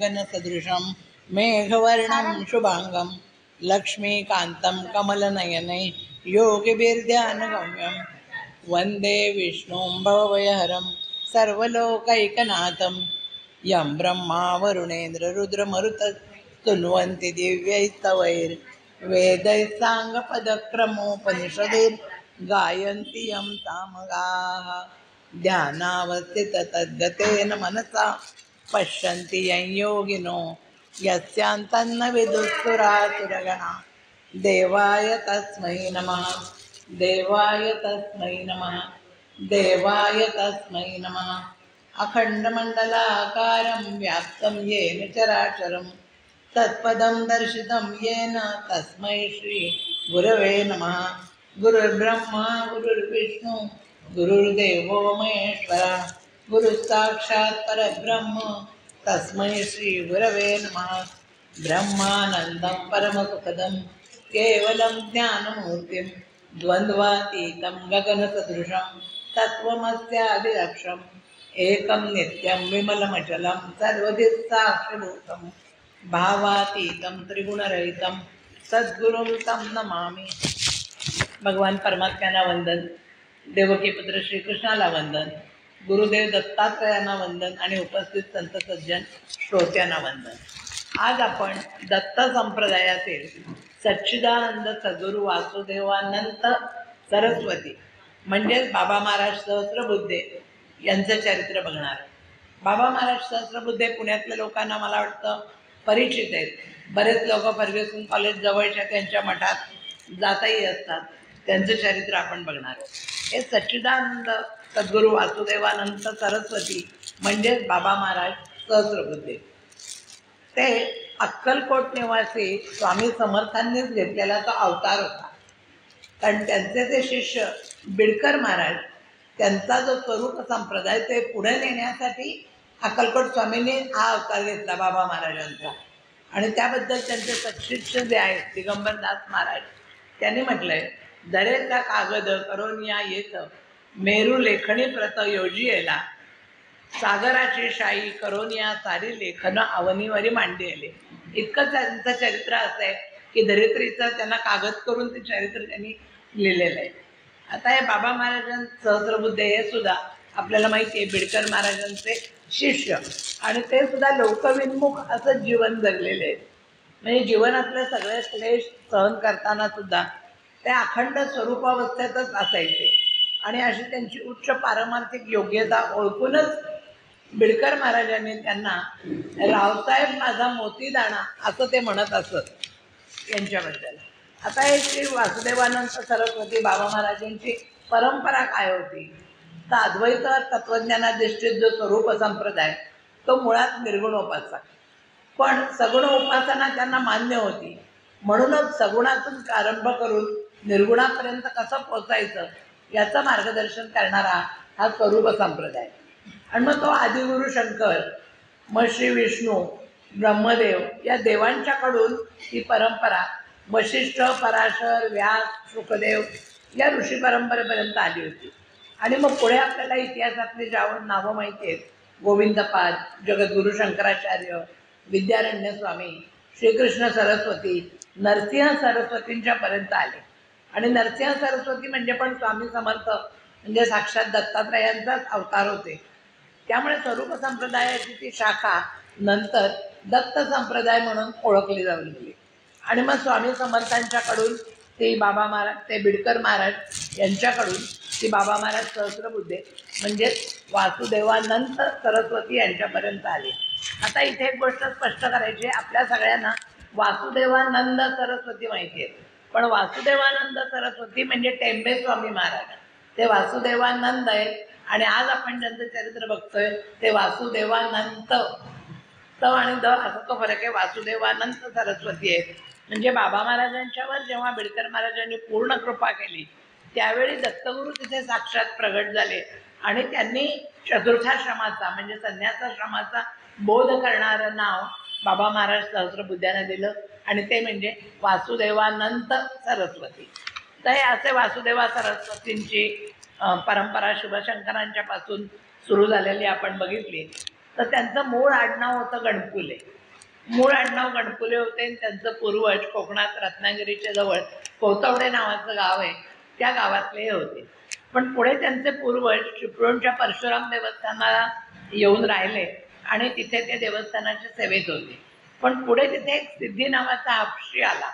गगनसदृशं मेघवर्णं शुभांगं लक्ष्मीकान्तं कमलनयने योगिभिर्ध्यानगम्यं वन्दे विष्णुं भवभयहरं सर्वलोकैकनाथं यं ब्रह्मा वरुणेन्द्र रुद्रमरुतस्तुन्वन्ति दिव्यैस्तवैर्वेदैः साङ्गपदक्रमोपनिषदैर्गायन्ति यं सामगाः ध्यानावस्थिततद्गतेन मनसा पश्यन्ति यं योगिनो यस्यान्तन्न विदुःसुरासुरगणा देवाय तस्मै नमः देवाय तस्मै नमः देवाय तस्मै नमः अखण्डमण्डलाकारं व्याप्तं येन चराचरं तत्पदं दर्शितं येन तस्मै श्री गुरवे नमः। गुरुर्ब्रह्मा गुरुर्विष्णु गुरुर्देवो महेश्वरा गुरुसाक्षात् परब्रह्म तस्मै श्री गुरवे नमः। ब्रह्मानन्दं परमसुखदं केवलं ज्ञानमूर्तिं द्वन्द्वातीतं गगनसदृशं तत्त्वमस्यादिलक्ष्यम् एकं नित्यं विमलमचलं सर्वधिः साक्षिभूतं भावातीतं त्रिगुणरहितं सद्गुरुं तं नमामि। भगवान परमात्म्याला वंदन, देवकी पुत्र श्रीकृष्णाला वंदन, गुरुदेव दत्तात्रयांना वंदन आणि उपस्थित संत सज्जन श्रोत्यांना वंदन। आज आपण दत्त संप्रदायातील सच्चिदानंद सद्गुरू वासुदेवानंद सरस्वती म्हणजेच बाबा महाराज सहस्रबुद्धे यांचं चरित्र बघणार। बाबा महाराज सहस्रबुद्धे पुण्यातल्या लोकांना मला वाटतं परिचित आहेत। बरेच लोक फर्ग्युसन कॉलेज जवळच्या त्यांच्या मठात जाताही असतात, त्यांचं चरित्र आपण बघणार आहोत। हे सच्चिदानंद सद्गुरू वासुदेवानंद सरस्वती म्हणजेच बाबा महाराज सहस्रबुद्धे ते अक्कलकोट निवासी स्वामी समर्थांनीच घेतलेला तो अवतार होता। कारण त्यांचे ते शिष्य बिडकर महाराज त्यांचा जो स्वरूप संप्रदाय ते पुढे नेण्यासाठी अक्कलकोट स्वामींनी हा अवतार घेतला बाबा महाराजांचा। आणि त्याबद्दल त्यांचे सत्शिष्य जे आहेत दिगंबरदास महाराज त्यांनी म्हटलंय, दरेचा कागद करोनिया येत मेरू लेखणी प्रत योजियेला सागराची शाई करोनिया सारी लेखन अवनीवरी मांडिले। इतकं त्यांचं चरित्र असं आहे की धरित्रीचं त्यांना कागद करून ते चरित्र त्यांनी लिहिलेलं आहे। आता हे बाबा महाराजां सहस्रबुद्धे हे सुद्धा आपल्याला माहिती आहे बिडकर महाराजांचे शिष्य आणि ते सुद्धा लोकविन्मुख असं जीवन जगलेले आहेत। म्हणजे जीवनातले सगळे क्लेश सहन करताना सुद्धा ते अखंड स्वरूपावस्थेतच असायचे आणि अशी त्यांची उच्च पारमार्थिक योग्यता ओळखूनच बिडकर महाराजांनी त्यांना रावसाहेब माझा मोतीदाणा असं ते म्हणत असत यांच्याबद्दल। आता हे श्री वासुदेवानंद सरस्वती बाबा महाराजांची परंपरा काय होती तर अद्वैत तत्वज्ञानाधिष्ठित जो स्वरूप संप्रदाय तो मुळात निर्गुणोपासक, पण सगुण उपासना त्यांना मान्य होती म्हणूनच सगुणातून प्रारंभ करून निर्गुणापर्यंत कसं पोचायचं याचं मार्गदर्शन करणारा हा स्वरूप संप्रदाय। आणि मग तो आदिगुरु शंकर मग श्री विष्णू ब्रह्मदेव या देवांच्याकडून ही परंपरा वशिष्ठ पराशर व्यास शुकदेव या ऋषी परंपरेपर्यंत आली होती। आणि मग पुढे आपल्याला इतिहासातली ज्यावर नावं माहिती आहेत गोविंदपाद जगद्गुरु शंकराचार्य विद्यारण्य स्वामी श्रीकृष्ण सरस्वती नरसिंह सरस्वतींच्या पर्यंत आले। आणि नरसिंह सरस्वती म्हणजे पण स्वामी समर्थ म्हणजे साक्षात दत्तात्रयांचाच अवतार होते। त्यामुळे स्वरूप संप्रदायाची ती शाखा नंतर दत्त संप्रदाय म्हणून ओळखली जाऊ लागली। आणि मग स्वामी समर्थांच्याकडून ती बाबा महाराज ते बिडकर महाराज यांच्याकडून ती बाबा महाराज सहस्रबुद्धे म्हणजे वासुदेवानंद सरस्वती यांच्यापर्यंत आली। आता इथे एक गोष्ट स्पष्ट करायची, आपल्या सगळ्यांना वासुदेवानंद सरस्वती माहिती आहे, पण वासुदेवानंद सरस्वती म्हणजे टेंबे स्वामी महाराज ते वासुदेवानंद आहेत। आणि आज आपण ज्यांचं चरित्र बघतोय ते वासुदेवानंद त आणि द असा तो फरक आहे। वासुदेवानंद सरस्वती आहेत म्हणजे बाबा महाराजांच्यावर जेव्हा बिडकर महाराजांनी पूर्ण कृपा केली त्यावेळी दत्तगुरु तिथे साक्षात प्रगट झाले आणि त्यांनी चतुर्थाश्रमाचा म्हणजे संन्यासाश्रमाचा बोध करणारं नाव बाबा महाराज सहस्रबुद्ध्यांना दिलं आणि ते म्हणजे वासुदेवानंद सरस्वती। तर हे असे वासुदेवा सरस्वतींची परंपरा शुभशंकरांच्या पासून सुरू झालेली आपण बघितली। तर त्यांचं मूळ आडनाव होतं गणपुले. मूळ आडनाव गणपुले होते आणि त्यांचं पूर्वज कोकणात रत्नागिरीच्या जवळ कोथवडे नावाचं गाव आहे, त्या गावातले होते. पण पुढे त्यांचे पूर्वज चिपळूणच्या परशुराम देवस्थानाला येऊन राहिले आणि तिथे ते देवस्थानाच्या सेवेत होते. पण पुढे तिथे एक सिद्धी नावाचा हापशी आला.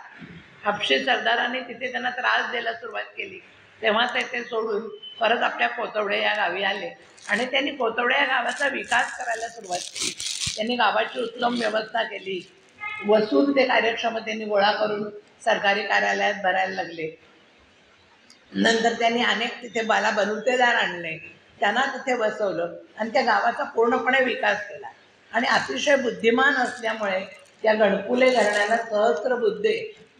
हापशी सरदारांनी तिथे त्यांना त्रास द्यायला सुरुवात केली. तेव्हा ते सोडून परत आपल्या कोथवडे या गावी आले आणि त्यांनी कोथवडे या गावाचा विकास करायला सुरुवात केली. त्यांनी गावाची उत्तम व्यवस्था केली. वसूल ते कार्यक्षमतेने गोळा करून सरकारी कार्यालयात भरायला लागले. नंतर त्यांनी अनेक तिथे बलुतेदार आणले, त्यांना तिथे बसवलं आणि त्या गावाचा पूर्णपणे विकास केला. आणि अतिशय बुद्धिमान असल्यामुळे त्या गणपुले घराण्याला सहस्त्रबुद्धे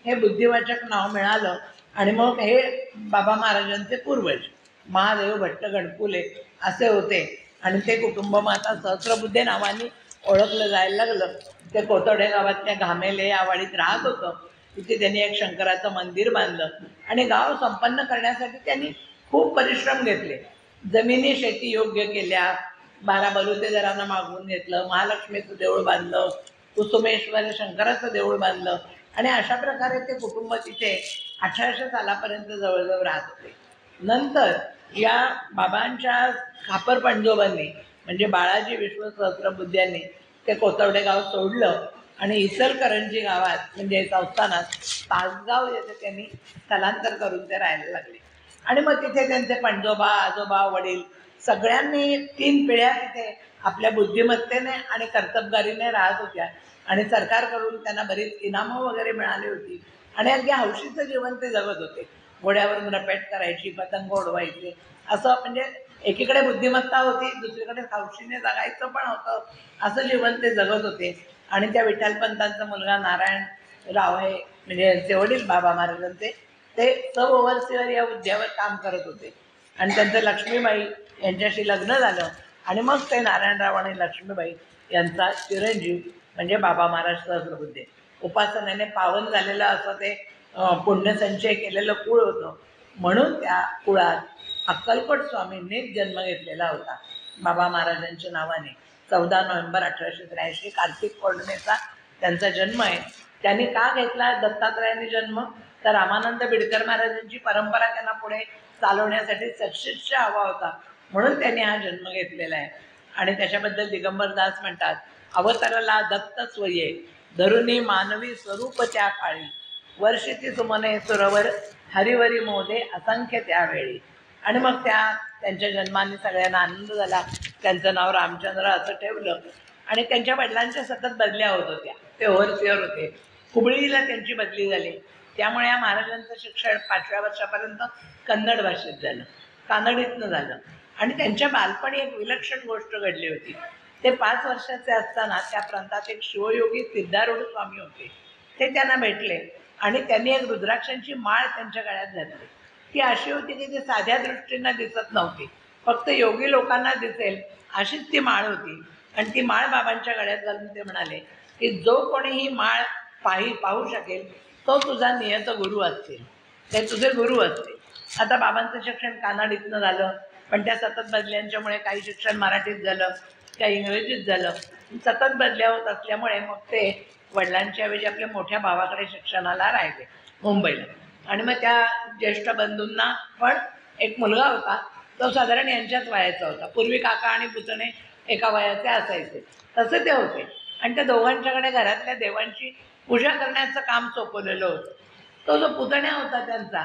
हे बुद्धिवाचक नाव मिळालं. आणि मग हे बाबा महाराजांचे पूर्वज महादेव भट्ट गणपुले असे होते आणि ते कुटुंब मग आता सहस्त्रबुद्धे नावाने ओळखलं जायला लागलं. ते कोथवडे गावातल्या घामेले या वाडीत राहत होतं. तिथे त्यांनी एक शंकराचं मंदिर बांधलं आणि गाव संपन्न करण्यासाठी त्यांनी खूप परिश्रम घेतले. जमिनी शेती योग्य केल्या, 12 बलुतेदारांना मागवून घेतलं, महालक्ष्मीचं देऊळ बांधलं, कुसुमेश्वर शंकराचं देऊळ बांधलं आणि अशा प्रकारे ते कुटुंब तिथे 1800 सालापर्यंत जवळजवळ राहत होते. नंतर या बाबांच्या खापर पणजोबांनी म्हणजे बाळाजी विश्व सहस्त्रबुद्ध्यांनी ते कोथवडे गाव सोडलं आणि इचलकरंजी गावात म्हणजे संस्थानात तासगाव येथे त्यांनी स्थलांतर करून ते राहायला लागले. आणि मग तिथे त्यांचे पणजोबा आजोबा वडील सगळ्यांनी 3 पिढ्या तिथे आपल्या बुद्धिमत्तेने आणि कर्तबगारीने राहत होत्या आणि सरकारकडून त्यांना बरीच इनामं वगैरे मिळाली होती आणि अगदी हौशीचं जीवन ते जगत होते. घोड्यावरून रपेट करायची, पतंग उडवायचे, असं म्हणजे एकीकडे बुद्धिमत्ता होती, दुसरीकडे हौशीने जगायचं पण होतं, असं जीवन ते जगत होते. आणि त्या विठ्ठलपंतांचा मुलगा नारायणराव हे म्हणजे ते वडील बाबा महाराजांचे ते सब ओव्हरसिअर या हुद्द्यावर काम करत होते आणि त्यांचं लक्ष्मीबाई यांच्याशी लग्न झालं आणि मग ते नारायणराव आणि लक्ष्मीबाई यांचा चिरंजीव म्हणजे बाबा महाराज सहस्त्रबुद्धे उपासनेने पावन झालेलं असं ते पुण्यसंचय केलेलं कुळ होतं. म्हणून त्या कुळात अक्कलकोट स्वामींनीच जन्म घेतलेला होता बाबा महाराजांच्या नावाने. 14 नोव्हेंबर 1883 कार्तिक पौर्णिमेचा त्यांचा जन्म आहे. त्यांनी का घेतला दत्तात्रयांनी जन्म, तर रामानंद बिडकर महाराजांची परंपरा त्यांना पुढे चालवण्यासाठी सशिष्य हवा होता म्हणून त्यांनी हा जन्म घेतलेला आहे. आणि त्याच्याबद्दल दिगंबरदास म्हणतात, अवतरला दत्त स्वये धरुणी मानवी स्वरूप त्या काळी, वर्षिती सुमने सुरवर हरिवरी मोदे असंख्य त्यावेळी. आणि मग त्यांच्या जन्माने सगळ्यांना आनंद झाला. त्यांचं नाव रामचंद्र असं ठेवलं आणि त्यांच्या वडिलांच्या सतत बदल्या होत होत्या. ते ओव्हरसिअर होते. हुबळीला त्यांची बदली झाली. त्यामुळे या महाराजांचं शिक्षण 5व्या वर्षापर्यंत कन्नड भाषेत झालं, कानडीतनं झालं. आणि त्यांच्या बालपणी एक विलक्षण गोष्ट घडली होती. ते 5 वर्षाचे असताना त्या प्रांतात एक शिवयोगी सिद्धारूढ स्वामी होते. ते त्यांना भेटले आणि त्यांनी एक रुद्राक्षांची माळ त्यांच्या गळ्यात घातली. ती अशी होती की ती साध्या दृष्टीनं दिसत नव्हती, फक्त योगी लोकांना दिसेल अशीच ती माळ होती. आणि ती माळ बाबांच्या गळ्यात घालून ते म्हणाले की जो कोणी ही माळ पाहू शकेल तो तुझा नियत गुरु असतील, ते तुझे गुरु असतील. आता बाबांचं शिक्षण कानडीतनं झालं, पण त्या सतत बदल्यांच्यामुळे काही शिक्षण मराठीत झालं, काही इंग्रजीत झालं. सतत बदल्या होत असल्यामुळे मग ते वडिलांच्या ऐवजी आपल्या मोठ्या भावाकडे शिक्षणाला राहिले मुंबईला. आणि मग त्या ज्येष्ठ बंधूंना पण एक मुलगा होता, तो साधारण यांच्याच वयाचा होता. पूर्वी काका आणि पुतणे एका वयाचे असायचे, तसे ते होते. आणि त्या दोघांच्याकडे घरातल्या देवांची पूजा करण्याचं काम सोपवलेलं होतं. तो जो पुतण्या होता त्यांचा,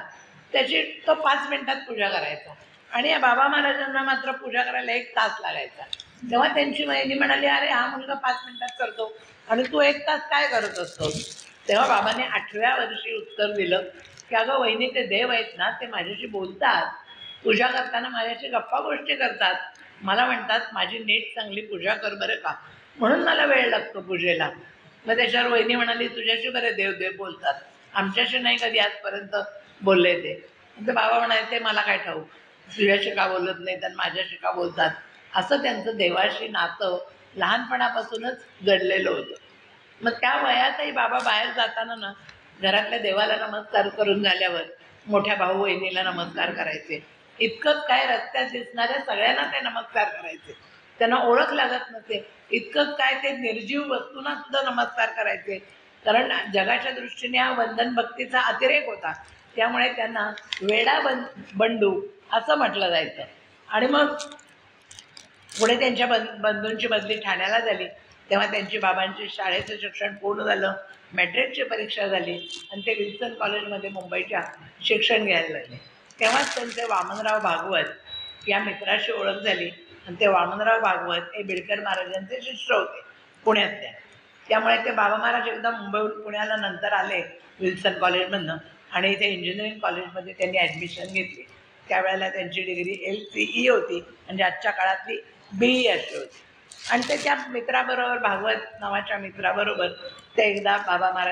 त्याची तो 5 मिनिटात पूजा करायचा आणि या बाबा महाराजांना मात्र पूजा करायला 1 तास लागायचा. तेव्हा त्यांची वहिनी म्हणाली, अरे हा मुलगा 5 मिनिटात करतो आणि तू 1 तास काय करत असतोस? तेव्हा बाबांनी 8व्या वर्षी उत्तर दिलं की अगं वहिनी, ते देव आहेत ना, ते माझ्याशी बोलतात, पूजा करताना माझ्याशी गप्पा गोष्टी करतात, मला म्हणतात माझी नीट चांगली पूजा कर बरं का, म्हणून मला वेळ लागतो पूजेला. मग त्याच्यावर वहिनी म्हणाली, तुझ्याशी बरे देव देव बोलतात, आमच्याशी नाही कधी आजपर्यंत बोलले ते. तर बाबा म्हणाले, ते मला काय ठाऊक, तुझ्याशी का बोलत नाही तर माझ्याशी का बोलतात. असं त्यांचं देवाशी नातं लहानपणापासूनच जडलेलं होतं. मग त्या वयातही बाबा बाहेर जाताना ना घरातल्या देवाला नमस्कार करून झाल्यावर मोठ्या भाऊ बहिणीला नमस्कार करायचे. इतकंच काय, रस्त्यात दिसणाऱ्या सगळ्यांना ते नमस्कार करायचे. त्यांना ओळख लागत नसे. इतकंच काय ते निर्जीव वस्तूंना सुद्धा नमस्कार करायचे, कारण जगाच्या दृष्टीने हा वंदन भक्तीचा अतिरेक होता. त्यामुळे त्यांना वेडा बंडू असं म्हटलं जायचं. आणि मग पुढे त्यांच्या बंधूंची बदली ठाण्याला झाली, तेव्हा त्यांची बाबांची शाळेचं शिक्षण पूर्ण झालं, मॅट्रिकची परीक्षा झाली आणि ते विल्सन कॉलेजमध्ये मुंबईच्या शिक्षण घ्यायला लागले. तेव्हाच त्यांचे वामनराव भागवत या मित्राशी ओळख झाली आणि ते वामनराव भागवत हे बिडकर महाराजांचे शिष्य होते पुण्यातल्या. त्यामुळे ते बाबा महाराज एकदा मुंबईहून पुण्याला नंतर आले विल्सन कॉलेजमधनं आणि इथे इंजिनिअरिंग कॉलेजमध्ये त्यांनी ॲडमिशन घेतली. त्यावेळेला त्यांची डिग्री LCE होती, म्हणजे आजच्या काळातली BE अशी होती. आणि ते त्या मित्राबरोबर, भागवत नावाच्या मित्राबरोबर ते एकदा बाबा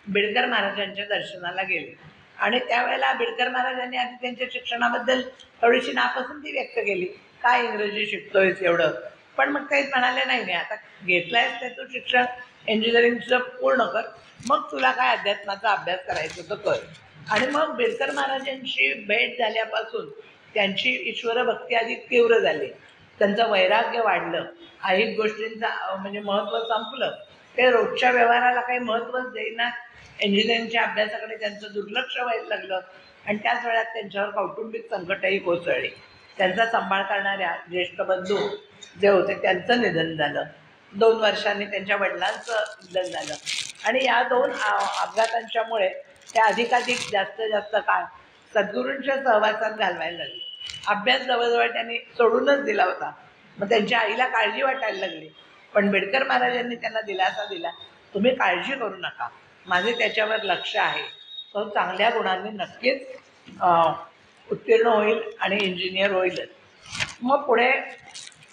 बिडकर महाराजांच्या दर्शनाला गेले. आणि त्यावेळेला बिडकर महाराजांनी आधी त्यांच्या शिक्षणाबद्दल थोडीशी नापसंती व्यक्त केली, काय इंग्रजी शिकतोयस एवढं. पण मग काही म्हणाले नाही, आता घेतलायस ते तू शिक्षण इंजिनिअरिंगचं पूर्ण कर, मग तुला काय अध्यात्माचा अभ्यास करायचा तर कर. आणि मग बिडकर महाराजांची भेट झाल्यापासून त्यांची ईश्वर भक्ती अधिक तीव्र झाली, त्यांचं वैराग्य वाढलं, काही गोष्टींचा म्हणजे महत्त्व संपलं, ते रोजच्या व्यवहाराला काही महत्त्वच देईना, इंजिनिअरिंगच्या अभ्यासाकडे त्यांचं दुर्लक्ष व्हायला लागलं. आणि त्याच वेळात त्यांच्यावर कौटुंबिक संकटही कोसळली. त्यांचा सांभाळ करणाऱ्या ज्येष्ठ बंधू जे होते त्यांचं निधन झालं. 2 वर्षांनी त्यांच्या वडिलांचं निधन झालं. आणि या 2 अपघातांच्यामुळे ते अधिकाधिक जास्त काळ सद्गुरूंच्या सहवासात घालवायला लागले. अभ्यास जवळजवळ त्यांनी सोडूनच दिला होता. मग त्यांच्या आईला काळजी वाटायला लागली, पण बिडकर महाराजांनी त्यांना दिलासा दिला, तुम्ही काळजी करू नका, माझे त्याच्यावर लक्ष आहे, तो चांगल्या गुणांनी नक्कीच उत्तीर्ण होईल आणि इंजिनियर होईलच. मग पुढे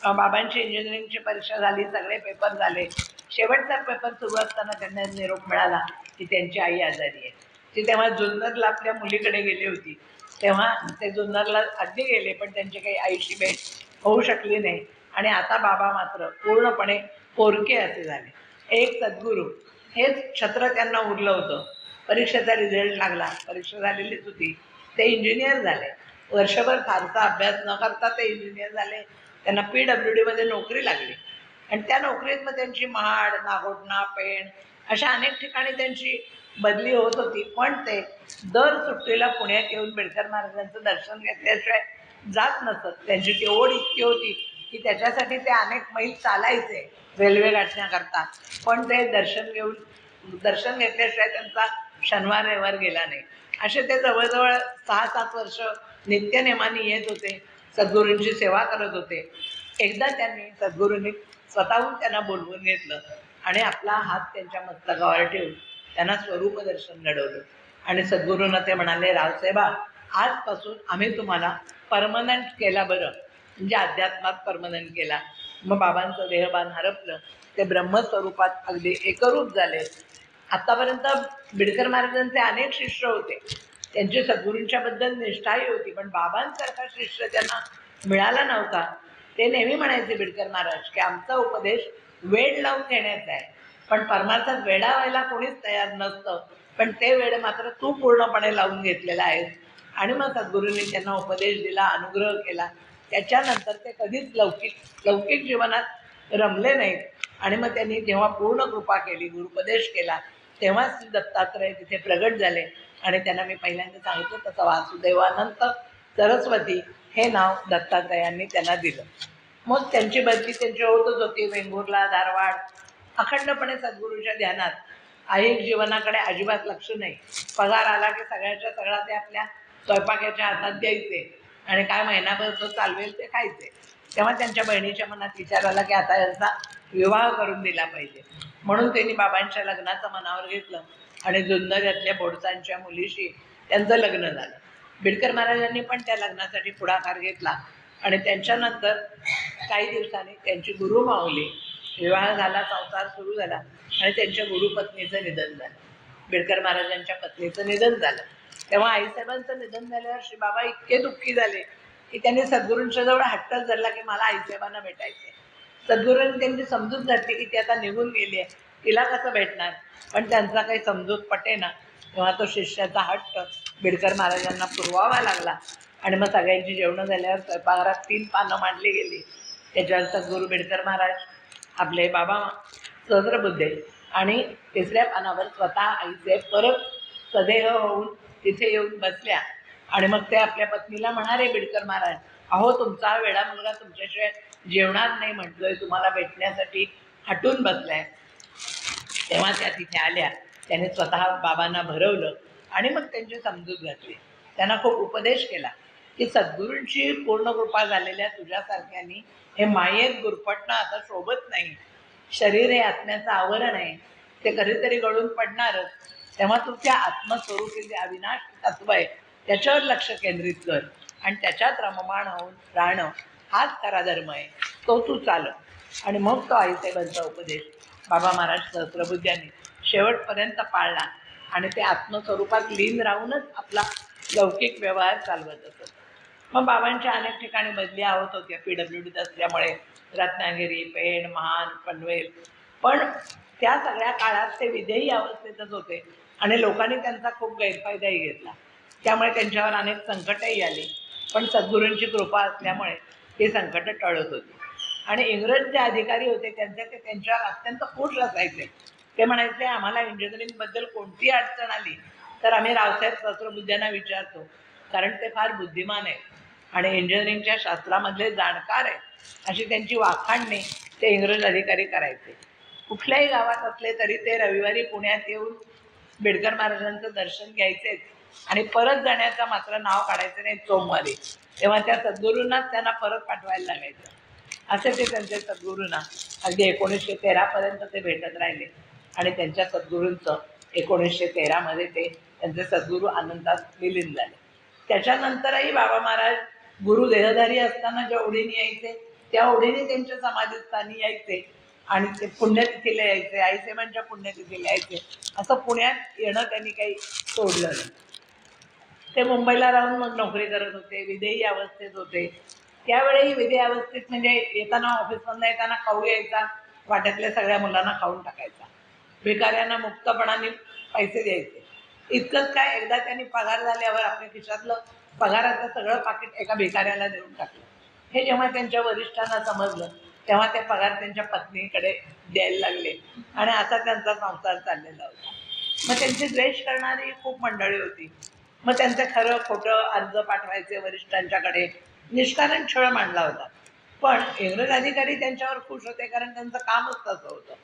बाबांची इंजिनिअरिंगची परीक्षा झाली, सगळे पेपर झाले. शेवटचा पेपर सुरू असताना त्यांना निरोप मिळाला की त्यांची आई आजारी आहे. ती तेव्हा जुन्नरला आपल्या मुलीकडे गेली होती. तेव्हा ते जुन्नरला अगदी गेले, पण त्यांची काही आईशी भेट होऊ शकली नाही. आणि आता बाबा मात्र पूर्णपणे पोरके असे झाले. एक सद्गुरू हेच छत्र त्यांना उरलं होतं. परीक्षेचा रिझल्ट लागला, परीक्षा झालेलीच होती, ते इंजिनियर झाले. वर्षभर फारसा अभ्यास न करता ते इंजिनियर झाले. त्यांना PWDमध्ये नोकरी लागली आणि त्या नोकरीत मग त्यांची महाड, नागोठणा, पेण अशा अनेक ठिकाणी त्यांची बदली होत होती. पण ते दर सुट्टीला पुण्यात येऊन बिडकर महाराजांचं दर्शन घेतल्याशिवाय जात नसत. त्यांची ती ओढ इतकी होती की त्याच्यासाठी ते अनेक मैल चालायचे रेल्वे गाठण्याकरता, पण ते दर्शन घेतल्याशिवाय त्यांचा शनिवार रविवार गेला नाही. असे ते जवळजवळ 6-7 वर्ष नित्यनेमाने येत होते, सद्गुरूंची सेवा करत होते. एकदा सद्गुरूंनी स्वतःहून त्यांना बोलवून घेतलं आणि आपला हात त्यांच्या मस्तकावर ठेवून त्यांना स्वरूप दर्शन घडवलं. आणि सद्गुरूंना ते म्हणाले, रावसाहेबा, आजपासून आम्ही तुम्हाला परमनंट केला बरं, म्हणजे अध्यात्मात परमनंट केला. मग बाबांचं देहभान हरपलं, ते ब्रह्मस्वरूपात अगदी एकरूप झाले. आतापर्यंत बिडकर महाराजांचे अनेक शिष्य होते, त्यांची सद्गुरूंच्या बद्दल निष्ठाही होती, पण बाबांसारखा शिष्य त्यांना मिळाला नव्हता. ते नेहमी म्हणायचे बिडकर महाराज की आमचा उपदेश वेड लावून घेण्याचा आहे, पण परमार्थात वेडा व्हायला कोणीच तयार नसतं, पण ते वेड मात्र तू पूर्णपणे लावून घेतलेला आहेस. आणि मग सद्गुरूंनी त्यांना उपदेश दिला, अनुग्रह केला. त्याच्यानंतर ते कधीच लौकिक जीवनात रमले नाहीत. आणि मग त्यांनी जेव्हा पूर्ण कृपा केली, गुरुपदेश केला, तेव्हाच दत्तात्रय तिथे प्रगट झाले. आणि त्यांना मी पहिल्यांदा सांगितलं तसं वासुदेवानंत सरस्वती हे नाव दत्तात्रयांनी त्यांना दिलं. मग त्यांची बदली त्यांची होतच होती, वेंगुर्ला, धारवाड, अखंडपणे सद्गुरूच्या ध्यानात. ऐहिक जीवनाकडे अजिबात लक्ष नाही. पगार आला की सगळ्याच्या सगळा ते आपल्या स्वयंपाकाच्या हातात द्यायचे आणि काय महिनाभर तो चालवेल ते खायचे. तेव्हा त्यांच्या बहिणीच्या मनात विचार आला की आता यांचा विवाह करून दिला पाहिजे. म्हणून त्यांनी बाबांच्या लग्नाचं मनावर घेतलं आणि जुन्नर बोडसांच्या मुलीशी त्यांचं लग्न झालं. बिडकर महाराजांनी पण त्या लग्नासाठी पुढाकार घेतला आणि त्यांच्यानंतर काही दिवसांनी त्यांची गुरुमाऊली, विवाह झाला, संसार सुरू झाला आणि त्यांच्या गुरुपत्नीचं निधन झालं. बिडकर महाराजांच्या पत्नीचं निधन झालं. तेव्हा आईसाहेबांचं निधन झाल्यावर श्री बाबा इतके दुःखी झाले की त्यांनी सद्गुरूंच्या जवळ हट्टच धरला की मला आईसाहेबांना भेटायचे. सद्गुरूंनी त्यांची समजूत घातली की ती आता निघून गेली आहे, तिला कसं भेटणार, पण त्यांचा काही समजूत पटेना. तेव्हा तो शिष्याचा हट्ट बिडकर महाराजांना पुरवावा लागला. आणि मग सगळ्यांची जेवणं झाल्यावर स्वयंपाकघरात 3 पानं मांडली गेली. त्याच्यावर सद्गुरू बिडकर महाराज आपले बाबा सहस्रबुद्धे आणि तिसऱ्या पानावर स्वतः आईचे परत सदेह होऊन तिथे येऊन बसल्या आणि मग ते आपल्या पत्नीला म्हणाले बिडकर महाराज, अहो तुमचा हा वेडा मुलगा तुमच्याशिवाय जेवणार नाही म्हटलोय, तुम्हाला भेटण्यासाठी हटून बसलाय. तेव्हा त्या तिथे आल्या, त्याने स्वतः बाबांना भरवलं आणि मग त्यांची समजूत घातली. त्यांना खूप उपदेश केला की सद्गुरूंची पूर्ण कृपा झालेल्या तुझ्यासारख्यांनी हे मायेत गुरफटणं आता शोभत नाही. शरीर हे आत्म्याचं आवरण आहे, ते कधीतरी गळून पडणारच. तेव्हा तुझ्या आत्मस्वरूपी जे अविनाश तत्व आहे त्याच्यावर लक्ष केंद्रित कर आणि त्याच्यात रममाण होऊन राहणं हाच खरा धर्म आहे, तो तू चाल. आणि मग तो आईसाहेबांचा उपदेश बाबा महाराज सहस्रबुद्ध्यांनी शेवटपर्यंत पाळला आणि ते आत्मस्वरूपात लीन राहूनच आपला लौकिक व्यवहार चालवत असत. मग बाबांच्या अनेक ठिकाणी बदल्या होत होत्या PWDत असल्यामुळे, रत्नागिरी, पेण, महान, पनवेल. पण त्या सगळ्या काळात ते विधेयी अवस्थेतच होते आणि लोकांनी त्यांचा खूप गैरफायदाही घेतला. त्यामुळे त्यांच्यावर अनेक संकटही आली. पण सद्गुरूंची कृपा असल्यामुळे ती संकटं टळत होती. आणि इंग्रज जे अधिकारी होते ते त्यांच्यावर अत्यंत खुश असायचे. ते म्हणायचे, आम्हाला इंजिनिअरिंगबद्दल कोणती अडचण आली तर आम्ही रावसाहेब सहस्रबुद्ध्यांना विचारतो, कारण ते फार बुद्धिमान आहे आणि इंजिनिअरिंगच्या शास्त्रामधले जाणकार आहे, अशी त्यांची वाखाणणी ते इंग्रज अधिकारी करायचे. कुठल्याही गावात असले तरी ते रविवारी पुण्यात येऊन बिडकर महाराजांचं दर्शन घ्यायचेच आणि परत जाण्याचं मात्र नाव काढायचं नाही सोमवारी. तेव्हा त्या सद्गुरूंनाच त्यांना परत पाठवायला लागायचं. असे ते त्यांचे सद्गुरूंना अगदी 1913 पर्यंत ते भेटत राहिले आणि त्यांच्या सद्गुरूंचं 1913 ते त्यांचे सद्गुरू अनंतात विलीन झाले. त्याच्यानंतरही बाबा महाराज गुरु देहधारी असताना ज्या ओढीने यायचे त्या ओढीने त्यांच्या समाधीस्थानी यायचे आणि ते पुण्यतिथीला यायचे, आईसाहेबांच्या पुण्यतिथीला यायचे. असं पुण्यात येणं त्यांनी काही सोडलं नाही. ते मुंबईला राहून मग नोकरी करत होते, विधेयी अवस्थेत होते. त्यावेळी विधेयी अवस्थेत म्हणजे येताना ऑफिसमधून येताना खाऊ यायचा, वाट्यातल्या सगळ्या मुलांना खाऊन टाकायचा, भिकाऱ्यांना मुक्तपणाने पैसे द्यायचे. इतकंच काय, एकदा त्यांनी पगार झाल्यावर आपल्या खिशातलं पगाराचं सगळं पाकिट एका भिकाऱ्याला देऊन टाकलं. हे जेव्हा त्यांच्या वरिष्ठांना समजलं तेव्हा ते पगार त्यांच्या पत्नीकडे द्यायला लागले आणि असा त्यांचा संसार चाललेला होता. मग त्यांची द्वेष करणारी खूप मंडळी होती. मग त्यांचं खरं खोटं अर्ज पाठवायचे वरिष्ठांच्याकडे, निष्कारण छळ मांडला होता. पण इंग्रज अधिकारी त्यांच्यावर खुश होते, कारण त्यांचं कामच तसं होतं.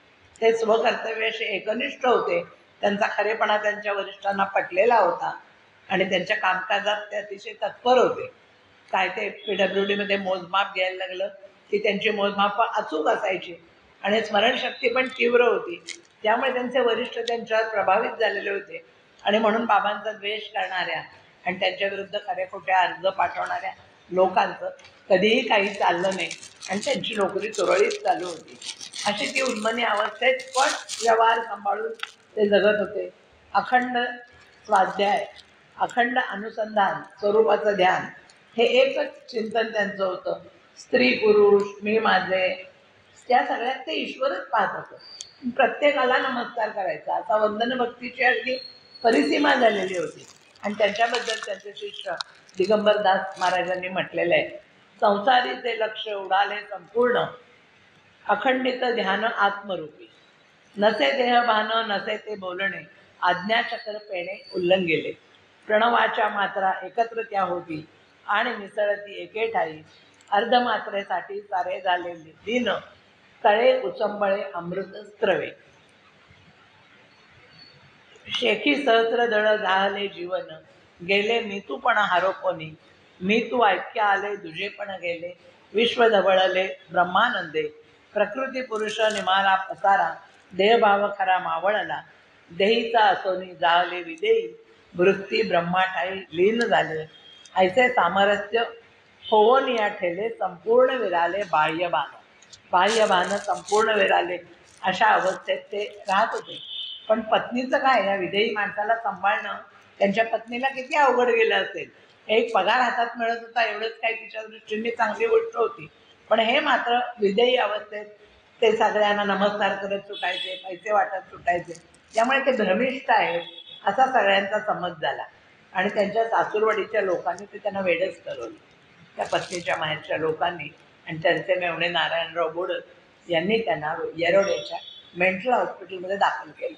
ते स्वकर्तव्याशी एकनिष्ठ होते, त्यांचा खरेपणा त्यांच्या वरिष्ठांना पटलेला होता आणि त्यांच्या कामकाजात ते अतिशय तत्पर होते. काय ते PWDमध्ये मोजमाप घ्यायला लागलं की त्यांची मोजमाप अचूक असायची आणि स्मरणशक्ती पण तीव्र होती. त्यामुळे त्यांचे वरिष्ठ त्यांच्यावर प्रभावित झालेले होते आणि म्हणून बाबांचा द्वेष करणाऱ्या आणि त्यांच्या विरुद्ध खऱ्या खोट्या अर्ज पाठवणाऱ्या लोकांचं कधीही काही चाललं नाही आणि त्यांची नोकरी सुरळीत चालू होती. अशी ती उन्मनी अवस्थेत पण व्यवहार सांभाळून ते जगत होते. अखंड स्वाध्याय, अखंड अनुसंधान, स्वरूपाचं ध्यान हे एकच चिंतन त्यांचं होतं. स्त्री पुरुष मी माझे, त्या सगळ्यात ते ईश्वरच पाहत होतं. प्रत्येकाला नमस्कार करायचा असा वंदन भक्तीची अगदी परिसीमा झालेली होती. आणि त्यांच्याबद्दल त्यांचे शिष्य दिगंबरदास महाराजांनी म्हटलेलं आहे, संसारीचे लक्ष उडाले संपूर्ण, अखंडित ध्यान आत्मरूपी, नसे देह भान नसे ते बोलणे, आज्ञाचक्र पेणे उल्लंघेले, प्रणवाच्या मात्रा एकत्र त्या होती आणि मिसळती एके ठाई, अर्धमात्रेसाठी सारे झाले दिन, तळे उचंबळे अमृत स्त्रवे. शेखी सहस्र दळ झाले जीवन, गेले मी तू पण हारोपणी, मी तू ऐक्या आले दुजे पण गेले, विश्व धवळले ब्रह्मानंदे, प्रकृती पुरुष निमाला पसारा, देहभाव खरा मावळला, देहीचा असोनी जाळले विदेही, वृत्ती ब्रह्माठाई लीन झाले, ऐसे सामरस्य होऊन या ठेले संपूर्ण विराले बाह्यभान. बाह्यभान संपूर्ण विराले अशा अवस्थेत ते राहत होते. पण पत्नीचं काय, या विधेयी माणसाला सांभाळणं त्यांच्या पत्नीला किती अवघड गेलं असेल. एक पगार हातात मिळत होता एवढंच काही तिच्या दृष्टीने चांगली गोष्ट होती. पण हे मात्र विधेयी अवस्थेत ते सगळ्यांना नमस्कार करत सुटायचे, पैसे वाटत सुटायचे. त्यामुळे ते भ्रमिष्ठ आहेत असा सगळ्यांचा समज झाला आणि त्यांच्या सासूरवाडीच्या लोकांनी ते त्यांना वेडच ठरवलं. त्या पत्नीच्या माहेरच्या लोकांनी आणि त्यांचे मेवणे नारायणराव बोडत यांनी त्यांना येरोड्याच्या मेंटल हॉस्पिटलमध्ये दाखल केलं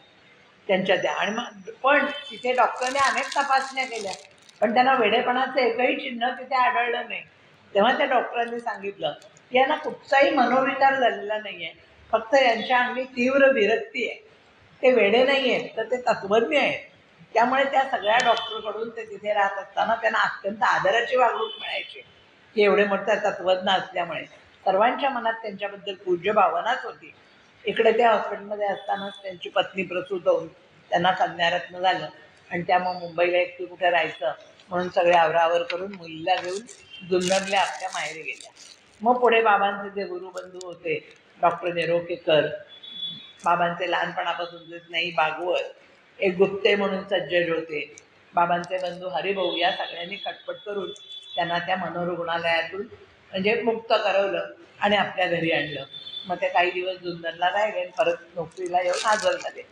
त्यांच्या त्या. आणि मग पण तिथे डॉक्टरने अनेक तपासण्या केल्या, पण त्यांना वेडेपणाचं एकही चिन्ह तिथे आढळलं नाही. तेव्हा त्या डॉक्टरांनी सांगितलं की यांना कुठचाही मनोविकार झालेला नाही आहे, फक्त यांच्या अंगी तीव्र विरक्ती आहे. ते वेडे नाही आहेत, तर ते तत्त्वज्ञ आहेत. त्यामुळे त्या सगळ्या डॉक्टरकडून ते तिथे राहत असताना त्यांना अत्यंत आदराची वागणूक मिळायची, की एवढे मोठे तत्त्वज्ञ असल्यामुळे सर्वांच्या मनात त्यांच्याबद्दल पूज्य भावनाच होती. इकडे त्या हॉस्पिटलमध्ये असतानाच त्यांची पत्नी प्रसूत होऊन त्यांना कन्यारत्न झालं आणि त्या मग मुंबईला एकटी कुठे राहायचं म्हणून सगळे आवरावर करून मुलीला घेऊन जुन्नरला आपल्या माहेरी गेल्या. मग पुढे बाबांचे जे गुरुबंधू होते डॉक्टर नेरोकेकर, बाबांचे लहानपणापासूनचे स्नेही भागवत, एक गुप्ते म्हणून सज्जज होते, बाबांचे बंधू हरिभाऊ, या सगळ्यांनी खटपट करून त्यांना त्या मनोरुग्णालयातून म्हणजे मुक्त करवलं आणि आपल्या घरी आणलं. मग ते काही दिवस जुन्नरला राहिले आणि परत नोकरीला येऊन हजर झाले.